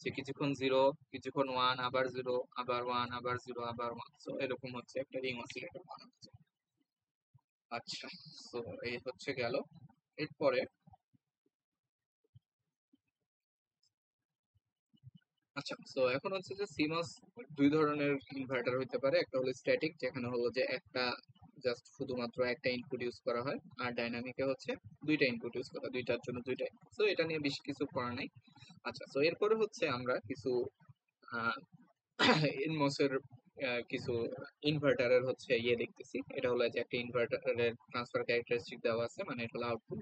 যে কিছুক্ষণ 0, কিছুক্ষণ 1, আবার 0, আবার 1, আবার 0, আবার 1। সো এরকম হচ্ছে একটা রিং অসিলেটর বানানো যায়। আচ্ছা, সো এই হচ্ছে গেল। এরপরে আচ্ছা, তো এখন হচ্ছে যে সিমস দুই ধরনের ইনভার্টার হইতে পারে, একটা হলো স্ট্যাটিক, যেখানে হলো যে একটা জাস্ট শুধুমাত্র একটা ইনপুট ইউজ করা হয়, আর ডাইনামিকে হচ্ছে দুইটা ইনপুট ইউজ করা, দুইটার জন্য দুইটাই। তো এটা নিয়ে বেশি কিছু করা নাই। আচ্ছা, তো এরপরে হচ্ছে আমরা কিছু এনমসের কিছু ইনভার্টারের হচ্ছে দেখতেছি। এটা হলো যে একটা ইনভার্টারের ট্রান্সফার ক্যারেক্টারিস্টিক দেওয়া আছে, মানে এটা হলো আউটপুট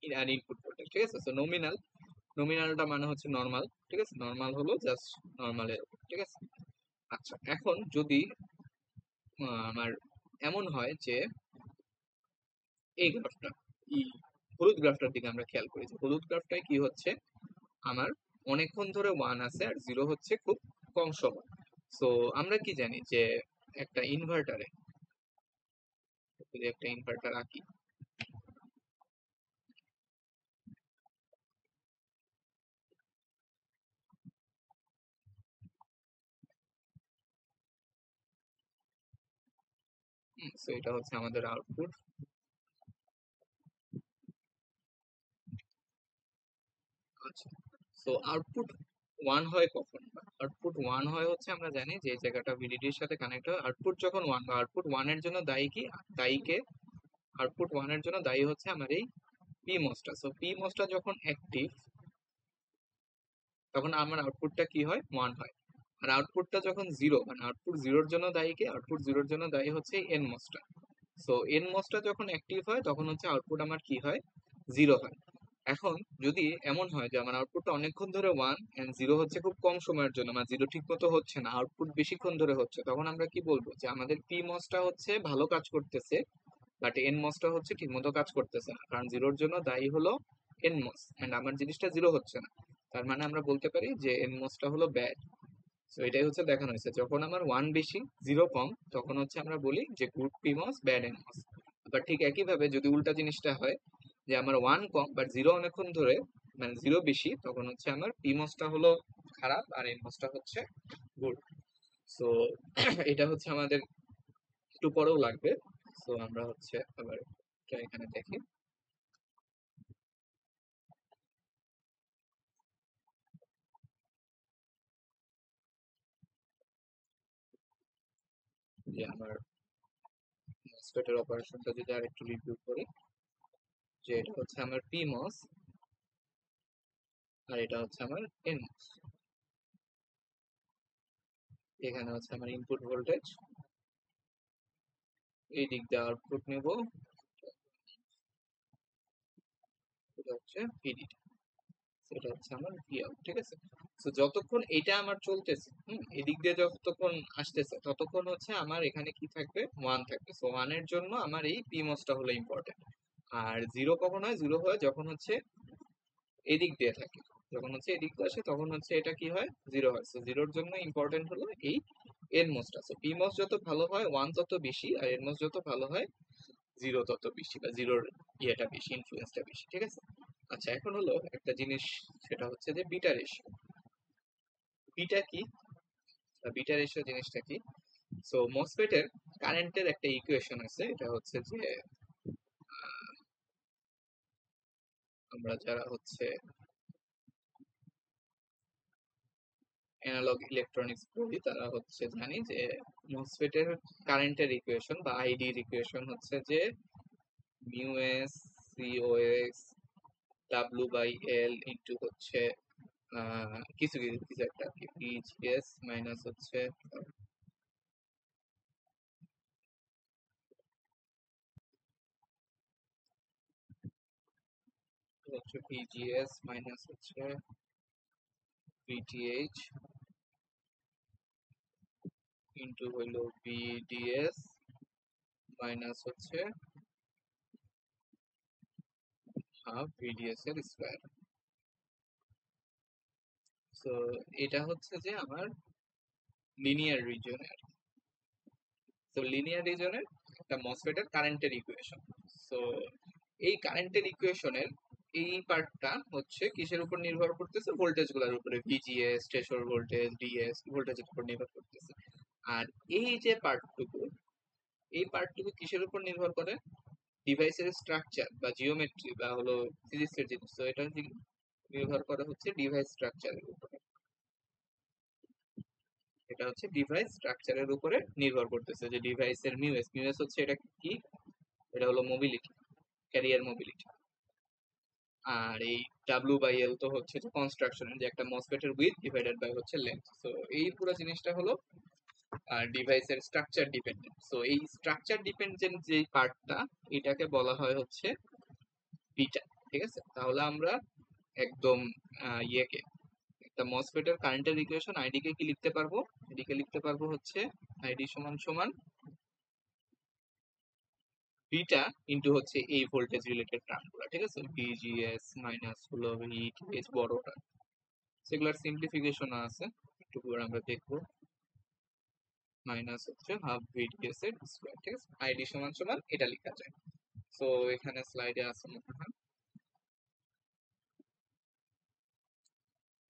আর ইনপুট ভোল্টেজ, ঠিক আছে? তো নমিনাল, নমিনালটা মানে হচ্ছে নর্মাল, ঠিক আছে? নর্মাল হলো জাস্ট নর্মালের, ঠিক আছে? আচ্ছা, এখন যদি আমার এমন হয় যে এই গ্রাফটা, এই হলুদ গ্রাফটার দিকে আমরা খেয়াল করি, যে হলুদ গ্রাফটায় কি হচ্ছে, আমার অনেকক্ষণ ধরে 1 আছে আর 0 হচ্ছে খুব কম সময়। সো আমরা কি জানি যে একটা ইনভার্টারে, যদি একটা ইনভার্টার আঁকি, সো এটা হচ্ছে আমাদের আউটপুট। আচ্ছা, সো আউটপুট 1 হয় কখন, আউটপুট 1 হয় হচ্ছে আমরা জানি যে এই জায়গাটা ভিডিডির সাথে কানেক্ট হয়। আউটপুট যখন 1 বা আউটপুট 1 এর জন্য দায়ী কি, দায়ীকে আউটপুট 1 এর জন্য দায়ী হচ্ছে আমার এই পি মসটা। সো পি মসটা যখন অ্যাক্টিভ, তখন আমার আউটপুটটা কি হয়, 1 হয়। আর আউটপুটটা যখন 0, মানে আউটপুট 0 এর জন্য দায়ী কে, আউটপুট 0 এর জন্য দায়ী হচ্ছে এন মসটা। সো এন মসটা যখন অ্যাক্টিভ হয় তখন হচ্ছে আউটপুট আমার কি হয়, 0 হয়। এখন যদি এমন হয় যে আমার আউটপুটটা অনেকক্ষণ ধরে 1 এন্ড 0 হচ্ছে খুব কম সময়ের জন্য, মানে 0 ঠিক মতো হচ্ছে না, আউটপুট বেশিক্ষণ ধরে হচ্ছে, তখন আমরা কি বলবো, যে আমাদের পি মসটা হচ্ছে ভালো কাজ করতেছে, বাট এন মসটা হচ্ছে ঠিকমতো কাজ করতেছে না, কারণ 0 এর জন্য দায়ী হলো এন মস এন্ড আমার জিনিসটা 0 হচ্ছে না। তার মানে আমরা বলতে পারি যে এন মসটা হলো ব্যাড। তো এটাই হচ্ছে দেখানো হয়েছে, যখন আমার 1 বেশি 0 কম, তখন হচ্ছে আমরা বলি যে গুড পিমস ব্যাড এনমস। আবার ঠিক একই ভাবে যদি উল্টা জিনিসটা হয়, যে আমার 1 কম বাট 0 অনেকক্ষণ ধরে, মানে 0 বেশি, তখন হচ্ছে আমার পিমসটা হলো খারাপ আর এনমসটা হচ্ছে গুড। সো এটা হচ্ছে আমাদের একটু পরেও লাগবে। সো আমরা হচ্ছে আবার এটা এখানে দেখি। যে আমার মসফেটের অপারেশনটা যদি আর একটু রিভিউ করি, যে এটা হচ্ছে আমার পিমস আর এটা হচ্ছে আমার এনমস। এখানে হচ্ছে আমার ইনপুট ভোল্টেজ, এই দিক দিয়ে আউটপুট নেব, এটা হচ্ছে ভিডি, এটা হচ্ছে আমার ভি আউট। ঠিক আছে, তো যতক্ষণ এটা আমার চলতেছে, এদিক দিয়ে যতক্ষণ আসতেছে ততক্ষণ হচ্ছে আমার এখানে কি থাকবে, ওয়ান থাকবে। সো ওয়ানের জন্য আমার এই পিমসটা হলো ইম্পর্টেন্ট। আর জিরো কখন হয়, জিরো হয় যখন হচ্ছে এদিক দিয়ে থাকে, যখন হচ্ছে এদিক দিয়ে আসে তখন হচ্ছে এটা কি হয়, জিরো হয়। সো জিরোর জন্য ইম্পর্টেন্ট হলো এই এনমস টা। সো পিমস যত ভালো হয় ওয়ান তত বেশি, আর এনমস যত ভালো হয় জিরো তত বেশি, বা জিরোর ইয়েটা বেশি, ইনফ্লুয়েন্সটা বেশি। ঠিক আছে, আচ্ছা এখন হলো একটা জিনিস, সেটা হচ্ছে যে বিটা রেশিও। বিটা কি, বিটা রেশিও জিনিসটা কি? সো মসফেটের কারেন্টের একটা ইকুয়েশন আছে, এটা হচ্ছে যে আমরা যারা হচ্ছে অ্যানালগ ইলেকট্রনিক্স পড়ি তারা হচ্ছে জানি যে মসফেটের কারেন্টের ইকুয়েশন বা আইডির ইকুয়েশন হচ্ছে যে mu S COS W by L into হচ্ছে কিছু কিছু কিছু একটা পিজিএস মাইনাস হচ্ছে পিজিএস মাইনাস হচ্ছে ভিটিএইচ ইন্টু হইলো ভিডিএস মাইনাস হচ্ছে হাফ ভিডিএস এর স্কয়ার। সো এটা হচ্ছে যে আমার লিনিয়ার রিজনের, তো লিনিয়ার রিজনের একটা মসফেটের কারেন্টের ইকুয়েশন। সো এই কারেন্টের ইকুয়েশনের এই পার্টটা হচ্ছে কিসের উপর নির্ভর করতেছে, ভোল্টেজ গুলোর উপরে, ভিজিএস, থ্রেশহোল্ড ভোল্টেজ, ডিএস ভোল্টেজের উপর নির্ভর করতেছে। আর এই যে পার্টটুকু, এই পার্টটুকু কিসের উপর নির্ভর করে, ডিভাইসের স্ট্রাকচার বা জিওমেট্রি বা হলো ফিজিক্সের জিনিস। তো এটা নির্ভর করে হচ্ছে ডিভাইস স্ট্রাকচারের উপরে, এটা হচ্ছে ডিভাইস স্ট্রাকচারের উপরে নির্ভর করতেছে, যে ডিভাইসের মিউএস, মিউএস হচ্ছে এটা কি, এটা হলো মোবিলিটি, ক্যারিয়ার মোবিলিটি। আর এই ডাব্লিউ বাই এল তো হচ্ছে যে কনস্ট্রাকশনের, যে একটা মসফেটের উইথ ডিভাইডেড বাই হচ্ছে লেন্থ। তো এই পুরো জিনিসটা হলো ডিভাইসের স্ট্রাকচার ডিপেন্ডেন্ট। সো এই স্ট্রাকচার ডিপেন্ডেন্ট যে পার্টটা, এটাকে বলা হয় হচ্ছে বিটা। ঠিক আছে, তাহলে আমরা একদম ইয়েকে, একটা মসফেটের কারেন্টের ইকুয়েশন আইডি কে কি লিখতে পারবো, এদিকে লিখতে পারবো হচ্ছে আইডি সমান সমান বিটা ইন্টু হচ্ছে এই ভোল্টেজ রিলেটেড টার্মগুলো। ঠিক আছে, ভিজিএস মাইনাস হলো ভিটিএস বড়টা, সেগুলোর সিম্পলিফিকেশন আছে, একটু পরে আমরা দেখবো, মাইনাস হচ্ছে হাফ ভিডিএস এর স্কয়ার। ঠিক আছে, আইডি সমান সমান এটা লেখা যায়। সো এখানে স্লাইডে আছে মনে হয়,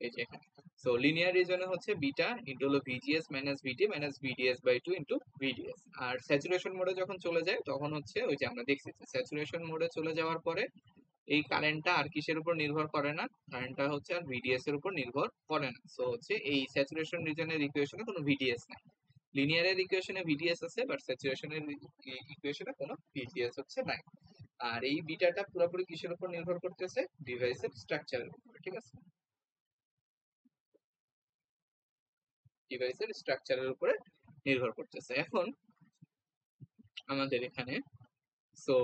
এই যে এখানে। সো লিনিয়ার রিজনে হচ্ছে বিটা ইন্টু হলো VGS minus VT minus VDS by 2 into VDS. আর স্যাচুরেশন মোডে যখন চলে যায় তখন হচ্ছে ওই যে আমরা দেখছি, স্যাচুরেশন মোডে চলে যাওয়ার পরে এই কারেন্টটা আর কিসের উপর নির্ভর করে না, কারেন্টটা হচ্ছে আর ভিডিএস এর উপর নির্ভর করে না। সো হচ্ছে এই স্যাচুরেশন রিজনের ইকুয়েশনে কোনো ভিডিএস নাই, লিনিয়ারের ইকুয়েশনে ভিডিএস আছে, বাট স্যাচুরেশনের ইকুয়েশনে কোনো ভিজিএস হচ্ছে নাই। আর এই বিটাটা পুরোপুরি কিসের উপর নির্ভর করতেছে, ডিভাইসের স্ট্রাকচারের উপর। ঠিক আছে, ডিভাইসের স্ট্রাকচারের উপরে নির্ভর করতেছে। এখন আমাদের এখানে, সো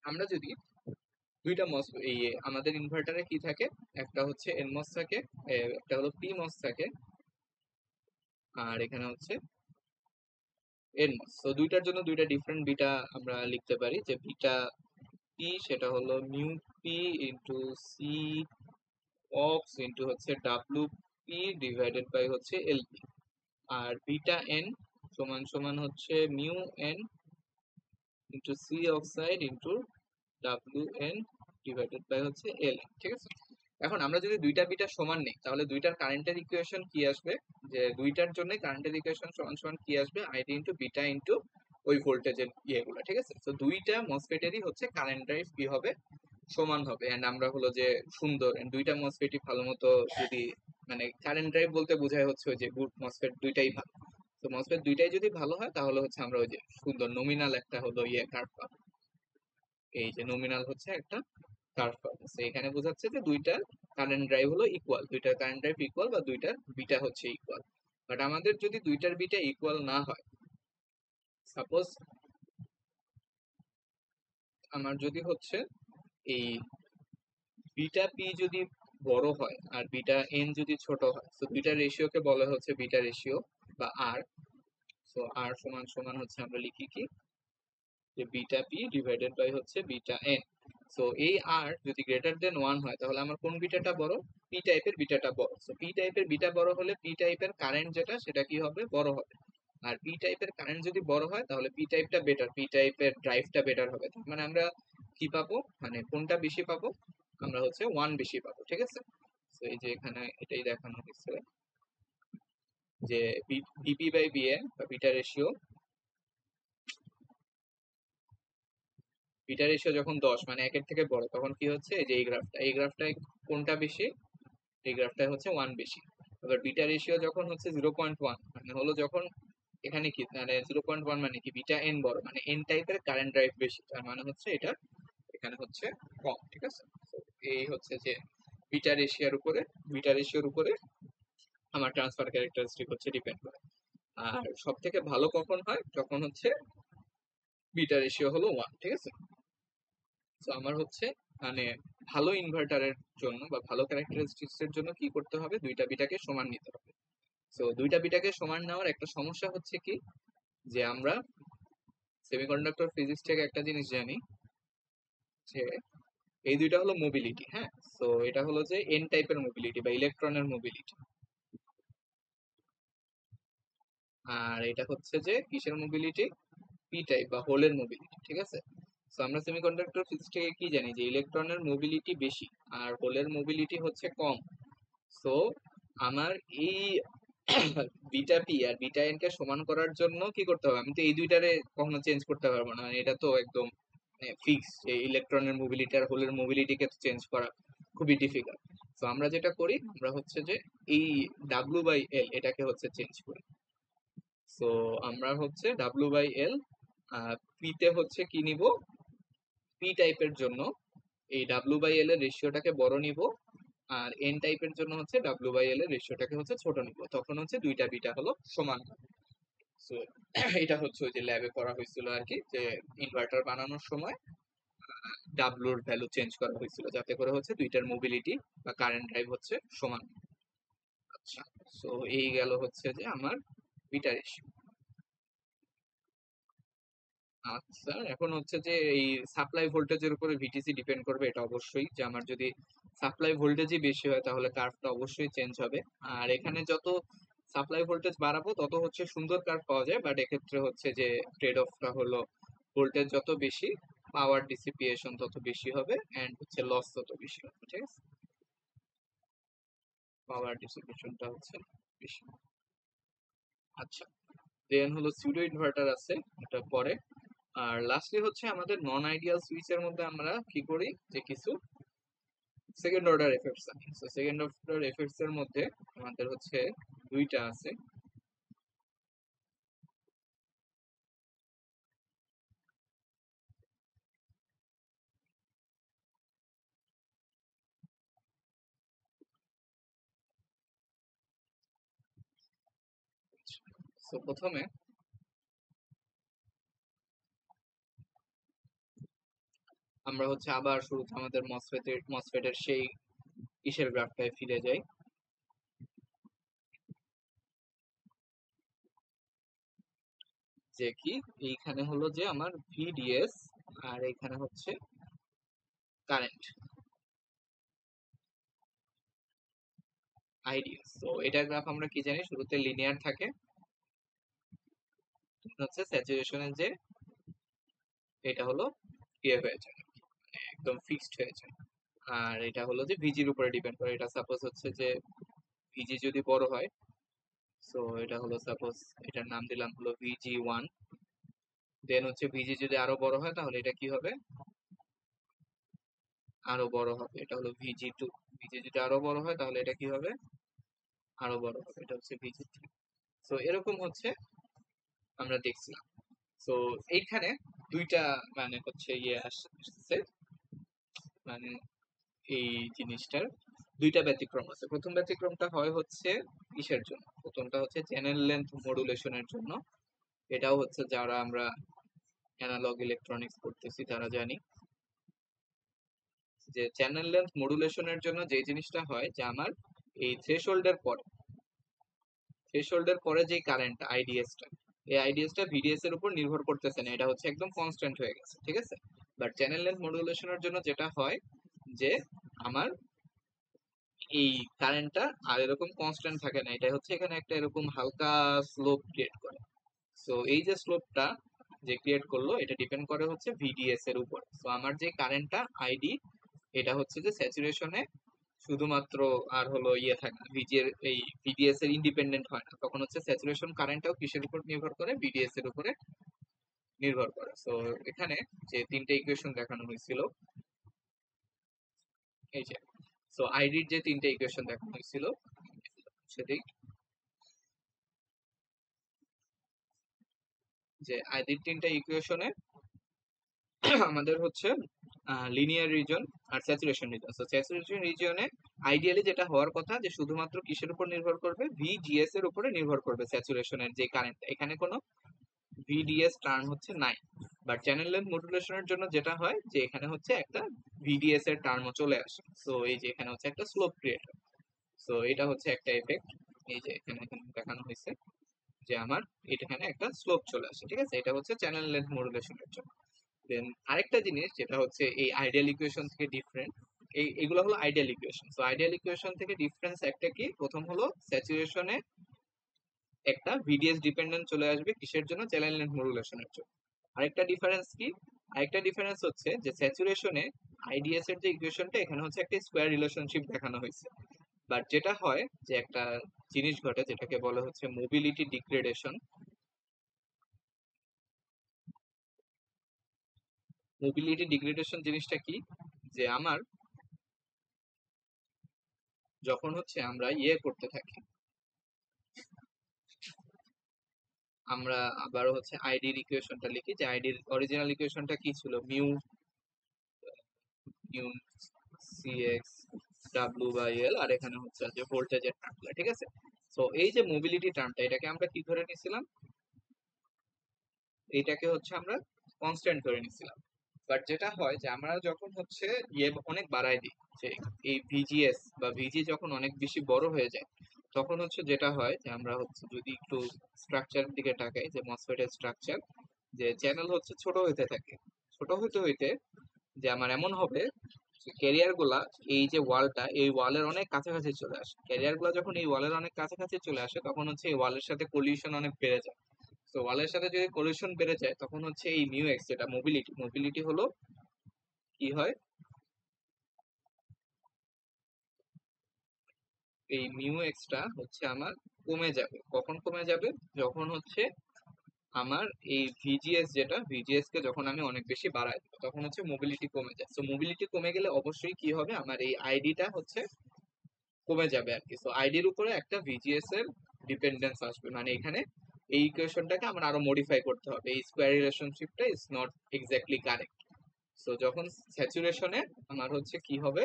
আমরা যদি দুইটা মস, এই আমাদের ইনভার্টারে কি থাকে, একটা হচ্ছে এনমস থাকে, একটা হলো পিমস থাকে, আর এখানে হচ্ছে এনমস। তো দুইটার জন্য দুইটা ডিফারেন্ট বিটা আমরা লিখতে পারি, যে বিটা পি সেটা হলো mu P into C ox into হচ্ছে ডাব্লিউ পি ডিভাইডেড বাই হচ্ছে এল পি। আর বিটা এন সমান সমান হচ্ছে mu N into C oxide into W N divided by হচ্ছে এল। ঠিক আছে, এখন আমরা যদি দুইটা বিটা সমান নেই তাহলে দুইটার কারেন্টের ইকুয়েশন কি আসবে, যে দুইটার জন্য কারেন্টের ইকুয়েশন সমান সমান কি আসবে, আইডি ইন্টু বিটা ইন্টু ওই ভোল্টেজের ইয়েগুলো। ঠিক আছে, তো দুইটা মসফেটেরই হচ্ছে কারেন্ট ড্রাইভ কি হবে, সমান হবে। এন্ড আমরা হলো যে সুন্দর, দুইটা মসফেটই ভালো মতো যদি মানে কারেন্ট ড্রাইভ বলতে বোঝায় হচ্ছে ওই যে গুড মসফেট দুইটাই ভালো। তো মসফেট দুইটাই যদি ভালো হয় তাহলে হচ্ছে আমরা ওই যে সুন্দর নমিনাল একটা হলো কার্ভ পাবো। এই যে নমিনাল হচ্ছে একটা কার্ভ পাবো। তো এখানে বোঝাচ্ছে যে দুইটার কারেন্ট ড্রাইভ হলো ইকুয়াল, দুইটার কারেন্ট ড্রাইভ ইকুয়াল বা দুইটার বিটা হচ্ছে ইকুয়াল। বাট আমাদের যদি দুইটার বিটা ইকুয়াল না হয়, সাপোজ আমার যদি হচ্ছে এই বিটা পি যদি বড় হয় আর বিটা এন যদি ছোট হয়, তো দুইটা রেশিওকে বলা হচ্ছে বিটা রেশিও বা আর। সো আর সমান সমান হচ্ছে আমরা লিখি কি যে বিটা পি ডিভাইডেড বাই হচ্ছে বিটা এন। সো এই আর যদি গ্রেটার দেন 1 হয় তাহলে আমার কোন বিটাটা বড়? পি টাইপের বিটাটা বড়। সো পি টাইপের বিটা বড় হলে পি টাইপের কারেন্ট যেটা সেটা কি হবে? বড় হবে। আর পি টাইপের কারেন্ট যদি বড় হয় তাহলে পি টাইপটা বেটার, পি টাইপের ড্রাইভটা বেটার হবে। তার মানে আমরা কি পাবো, মানে কোনটা বেশি পাবো? আমরা হচ্ছে 1 বেশি পাবো, ঠিক আছে। তো এই যে এখানে এটাই দেখানো হয়েছে যে বিপি বাই বিএ বা বিটা রেশিও, বিটা রেশিও যখন 10 মানে একের থেকে বড় তখন কি হচ্ছে, এই যে এই গ্রাফটায় কোনটা বেশি? এই গ্রাফটায় হচ্ছে 1 বেশি। এবার বিটা রেশিও যখন হচ্ছে 0.1 মানে হলো যখন এখানে কি মানে 0.1 মানে কি বিটা এন বড়, মানে এন টাইপের কারেন্ট ড্রাইভ বেশি, তার মানে হচ্ছে এটা এখানে হচ্ছে কম, ঠিক আছে। তো এই হচ্ছে যে বিটা রেশিওর উপরে, বিটা রেশিওর উপরে আমার ট্রান্সফার ক্যারেক্টারিস্টিক হচ্ছে ডিপেন্ড করে। আর সব থেকে ভালো কখন হয়? যখন হচ্ছে বিটা রেশিও হলো 1, ঠিক আছে। তো আমার হচ্ছে মানে ভালো ইনভার্টারের জন্য বা ভালো ক্যারেক্টারিস্টিক্স এর জন্য কি করতে হবে? দুইটা বিটাকে সমান নিতে হবে। তো দুইটা বিটাকে সমান নেওয়ার একটা সমস্যা হচ্ছে কি, যে আমরা সেমিকন্ডাক্টর ফিজিক্স থেকে একটা জিনিস জানি যে এই দুইটা হলো মোবিলিটি, হ্যাঁ। তো এটা হলো যে এন টাইপের মোবিলিটি বা ইলেকট্রনের মোবিলিটি, আর এটা হচ্ছে যে কিসের মোবিলিটি? পি টাইপ বা হোলের মোবিলিটি, ঠিক আছে। তো আমরা সেমিকন্ডাক্টর ফিজিক্স থেকে কি জানি যে ইলেকট্রনের মোবিলিটি বেশি আর হোলের মোবিলিটি হচ্ছে কম। সো আমার এই বিটা পি আর বিটা এন কে সমান করার জন্য কি করতে হবে? আমি তো এই দুইটারে কখনো চেঞ্জ করতে পারবো না, মানে এটা তো একদম ফিক্স। এই ইলেকট্রনের মোবিলিটি আর হোলের মোবিলিটিকে চেঞ্জ করা খুবই ডিফিকাল্ট। তো আমরা যেটা করি, আমরা হচ্ছে যে এই ডাব্লিউ বাই এল এটাকে হচ্ছে চেঞ্জ করি। সো আমরা হচ্ছে ডাব্লিউ বাই এল পি তে হচ্ছে কি নিব? পি টাইপের জন্য এই ডাব্লিউ বাই এল এর রেশিওটাকে বড় নিব, আর এন টাইপের জন্য হচ্ছে ডাব্লিউ বাই এল এর রেশিওটাকে হচ্ছে ছোট নিব, তখন হচ্ছে দুইটা বিটা হলো সমান। সো এটা হচ্ছে ওই যে ল্যাবে করা হয়েছিল আর কি, যে ইনভার্টার বানানোর সময় ডাব্লুর ভ্যালু চেঞ্জ করা হয়েছিল যাতে করে হচ্ছে দুইটার মোবিলিটি বা কারেন্ট ড্রাইভ হচ্ছে সমান। আচ্ছা, সো এই গেল হচ্ছে যে আমার বিটা রেশিও। আচ্ছা, এখন হচ্ছে যে এই সাপ্লাই ভোল্টেজের উপরে ভিটিসি ডিপেন্ড করবে, এটা অবশ্যই, যে আমার যদি সাপ্লাই ভোল্টেজই বেশি হয় তাহলে কার্ভটা অবশ্যই চেঞ্জ হবে। আর এখানে যত সাপ্লাই ভোল্টেজ বাড়াবো তত হচ্ছে সুন্দর কার্ভ পাওয়া যায়, বাট এক্ষেত্রে হচ্ছে যে ট্রেড অফটা হলো ভোল্টেজ যত বেশি পাওয়ার ডিসিপিয়েশন তত বেশি হবে এন্ড হচ্ছে লস তত বেশি হবে, ঠিক আছে। পাওয়ার ডিসিপিয়েশনটা হচ্ছে বেশি। আচ্ছা, দেন হলো সিউডো ইনভার্টার আছে, এটা পরে। আর লাস্টলি হচ্ছে আমাদের নন আইডিয়াল সুইচের মধ্যে আমরা কি করি, যে কিছু সেকেন্ড অর্ডার এফেক্টস আছে। তো সেকেন্ড অর্ডার এফেক্টস এর মধ্যে আমাদের হচ্ছে দুইটা আছে। তো প্রথমে আমরা হচ্ছে আবার শুরুতে আমাদের মসফেটের সেই কিসের গ্রাফটায় ফিরে যাই, যে কি এইখানে হলো যে আমার ভিডিএস আর এখানে হচ্ছে কারেন্ট আইডিএস। তো এটার গ্রাফ আমরা কি জানি, শুরুতে লিনিয়ার থাকে, হচ্ছে স্যাচুরেশনের যে এটা হলো ইয়ে হয়ে যায়, একদম ফিক্সড হয়ে যায়। আর এটা হলো যে ভিজির উপরে ডিপেন্ড করে, এটা সাপোজ হচ্ছে যে ভিজি যদি বড় হয়, সো এটা হলো সাপোজ এটার নাম দিলাম হলো VG1। দেন হচ্ছে ভিজি যদি আরো বড় হয় তাহলে এটা কি হবে? আরো বড় হবে, এটা হলো VG2। ভিজি যদি আরো বড় হয় তাহলে এটা কি হবে? আরো বড় হবে, এটা হচ্ছে VG3। সো এরকম হচ্ছে আমরা দেখছিলাম। সো এইখানে দুইটা মানে হচ্ছে ইয়ে আসছে, মানে এই জিনিসটার দুইটা ব্যতিক্রম আছে। প্রথম ব্যতিক্রমটা হয় হচ্ছে কিসের জন্য? প্রথমটা হচ্ছে চ্যানেল লেন্থ মডুলেশনের জন্য। এটাও হচ্ছে যারা আমরা অ্যানালগ ইলেকট্রনিক্স পড়তেছি তারা জানি যে চ্যানেল লেন্থ মডুলেশনের জন্য যে জিনিসটা হয় যে আমার এই থ্রেশহোল্ডের পরে যে কারেন্ট আইডিএসটা, এই আইডিএসটা ভিডিএস এর উপর নির্ভর করতেছে না, এটা হচ্ছে একদম কনস্ট্যান্ট হয়ে গেছে, ঠিক আছে। বাট চ্যানেল লেন্থ মডুলেশনের জন্য যেটা হয় যে আমার এই কারেন্টটা আর এরকম কনস্ট্যান্ট থাকে না, এটা হচ্ছে এখানে একটা এরকম হালকা স্লোপ ক্রিয়েট করে। সো এই যে স্লোপটা যে ক্রিয়েট করলো এটা ডিপেন্ড করে হচ্ছে ভিডিএস এর উপর। সো আমার যে কারেন্টটা আইডি, এটা হচ্ছে যে স্যাচুরেশনে শুধুমাত্র আর হলো ইয়ে থাকে না, ভিজি এর এই ভিডিএস এর ইন্ডিপেন্ডেন্ট হয় না, তখন হচ্ছে স্যাচুরেশন কারেন্টটাও কিসের উপর নির্ভর করে? ভিডিএস এর উপরে নির্ভর করে। সো এখানে যে তিনটে ইকুয়েশন দেখানো হয়েছিল, এই যে সো আইডির যে তিনটে ইকুয়েশন দেখানো হয়েছিল সেটাই, যে আইডির তিনটা ইকুয়েশনে আমাদের হচ্ছে লিনিয়ার রিজন আর স্যাচুরেশন রিজন। তো স্যাচুরেশন রিজনে আইডিয়ালি যেটা হওয়ার কথা যে শুধুমাত্র কিসের উপর নির্ভর করবে? ভিজিএস এর উপরে নির্ভর করবে স্যাচুরেশনের যে কারেন্ট, এখানে কোনো ভিডিএস টার্ম হচ্ছে নাই। বাট চ্যানেল লেন্থ মডুলেশনের জন্য যেটা হয় যে এখানে হচ্ছে একটা ভিডিএস এর টার্মও চলে আসে। সো এই যে এখানে হচ্ছে একটা স্লোপ ক্রিয়েট হয়। সো এটা হচ্ছে একটা এফেক্ট, এই যে এখানে এখানে দেখানো হয়েছে যে আমার এখানে একটা স্লোপ চলে আসে, ঠিক আছে। এটা হচ্ছে চ্যানেল লেন্থ মডুলেশনের জন্য। দেন আরেকটা জিনিস যেটা হচ্ছে এই আইডিয়াল ইকুয়েশন থেকে ডিফারেন্ট, এগুলো হলো ideal equation. So ideal equation থেকে ডিফারেন্স একটা কি? প্রথম হলো স্যাচুরেশনে একটা ভিডিএস ডিপেন্ডেন্ট চলে আসবে কিসের জন্য? চ্যানেল লেন্থ মডুলেশনের জন্য। আরেকটা ডিফারেন্স কি? আরেকটা ডিফারেন্স হচ্ছে যে স্যাচুরেশনে আইডিএস এর যে ইকুয়েশনটা, এখানে হচ্ছে একটা স্কোয়ার রিলেশনশিপ দেখানো হয়েছে। বাট যেটা হয় যে একটা জিনিস ঘটে যেটাকে বলা হচ্ছে মোবিলিটি ডিগ্রেডেশন। মোবিলিটি ডিগ্রেডেশন জিনিসটা কি? যে আমার যখন হচ্ছে আমরা ইয়ে করতে থাকি, আমরা আবার হচ্ছে আইডির ইকুয়েশনটা লিখি, যে আইডির অরিজিনাল ইকুয়েশনটা কি ছিল? Mu mu C x W by L, আর এখানে হচ্ছে যে ভোল্টেজের টার্মটা, ঠিক আছে। তো এই যে মোবিলিটি টার্মটা, এটাকে আমরা কি ধরে নিছিলাম? এটাকে হচ্ছে আমরা কনস্ট্যান্ট ধরে নিছিলাম। বাট যেটা হয় যে আমরা যখন হচ্ছে ইয়ে অনেক বাড়াই দিই, যে এই ভিজিএস বা ভিজি যখন অনেক বেশি বড় হয়ে যায়, তখন হচ্ছে যেটা হয় যে আমরা হচ্ছে যদি একটু স্ট্রাকচারের দিকে তাকাই, যে মসফেটের স্ট্রাকচার, যে চ্যানেল হচ্ছে ছোট হইতে থাকে, ছোট হইতে হইতে যে আমার এমন হবে ক্যারিয়ার গুলা, এই যে ওয়ালটা, এই ওয়ালের অনেক কাছাকাছি চলে আসে। ক্যারিয়ার গুলা যখন এই ওয়ালের অনেক কাছাকাছি চলে আসে, তখন হচ্ছে এই ওয়ালের সাথে কলিউশন অনেক বেড়ে যায়। তো ওয়ালের সাথে যদি কলিউশন বেড়ে যায়, তখন হচ্ছে এই মিউ এক্স, যেটা মোবিলিটি, মোবিলিটি হলো কি হয়? এই মিউ এক্সটা হচ্ছে আমার কমে যাবে। কখন কমে যাবে? যখন হচ্ছে আমার এই ভিজিএস, যেটা ভিজিএস কে যখন আমি অনেক বেশি বাড়াই দেবো, তখন হচ্ছে মোবিলিটি কমে যায়। তো মোবিলিটি কমে গেলে অবশ্যই কি হবে? আমার এই আইডিটা হচ্ছে কমে যাবে আর কি। সো আইডির উপরে একটা ভিজিএস এর ডিপেন্ডেন্স আসবে, মানে এখানে এই ইকুয়েশনটাকে আমার আরো মডিফাই করতে হবে। এই স্কোয়ার রিলেশনশিপটা is not exactly correct. So যখন স্যাচুরেশনে আমার হচ্ছে কি হবে?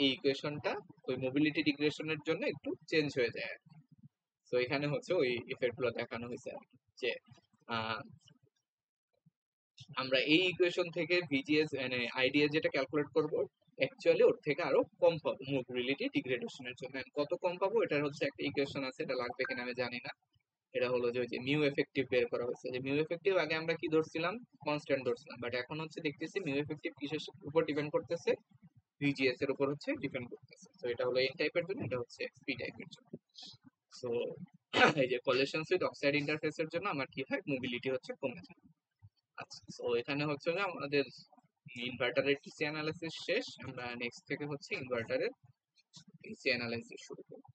এই ইকুয়েশনটা ওই মোবিলিটি ডিগ্রেশনের জন্য একটু চেঞ্জ হয়ে যায়। তো এখানে হচ্ছে ওই ইফেক্ট গুলো দেখানো হয়েছে আর কি, যে আহ, আমরা এই ইকুয়েশন থেকে ভিজিএস মানে আইডিএস যেটা ক্যালকুলেট করব, অ্যাকচুয়ালি ওর থেকে আরো কম পাবো মোবিলিটি ডিগ্রেডেশনের জন্য। And কত কম পাবো এটার হচ্ছে একটা ইকুয়েশন আছে, এটা লাগবে কিনা আমি জানি না। এটা হলো যে ওই যে মিউ এফেক্টিভ বের করা হয়েছে, যে মিউ এফেক্টিভ আগে আমরা কি ধরছিলাম? কনস্ট্যান্ট ধরছিলাম, বাট এখন হচ্ছে দেখতেছি মিউ এফেক্টিভ কিসের উপর ডিপেন্ড করতেছে? ভিজিএস এর উপর হচ্ছে ডিপেন্ড করতেছে। তো এটা হলো এন টাইপের জন্য, এটা হচ্ছে পি টাইপের জন্য। সো এই যে কলিশন উইথ অক্সাইড ইন্টারফেসের জন্য আমার কি হয়? মোবিলিটি হচ্ছে কমে যায়। আচ্ছা, তো এখানে হচ্ছে যে আমাদের ইনভার্টারের টিসি অ্যানালাইসিস শেষ। আমরা নেক্সট থেকে হচ্ছে ইনভার্টারের টিসি অ্যানালাইসিস শুরু করব।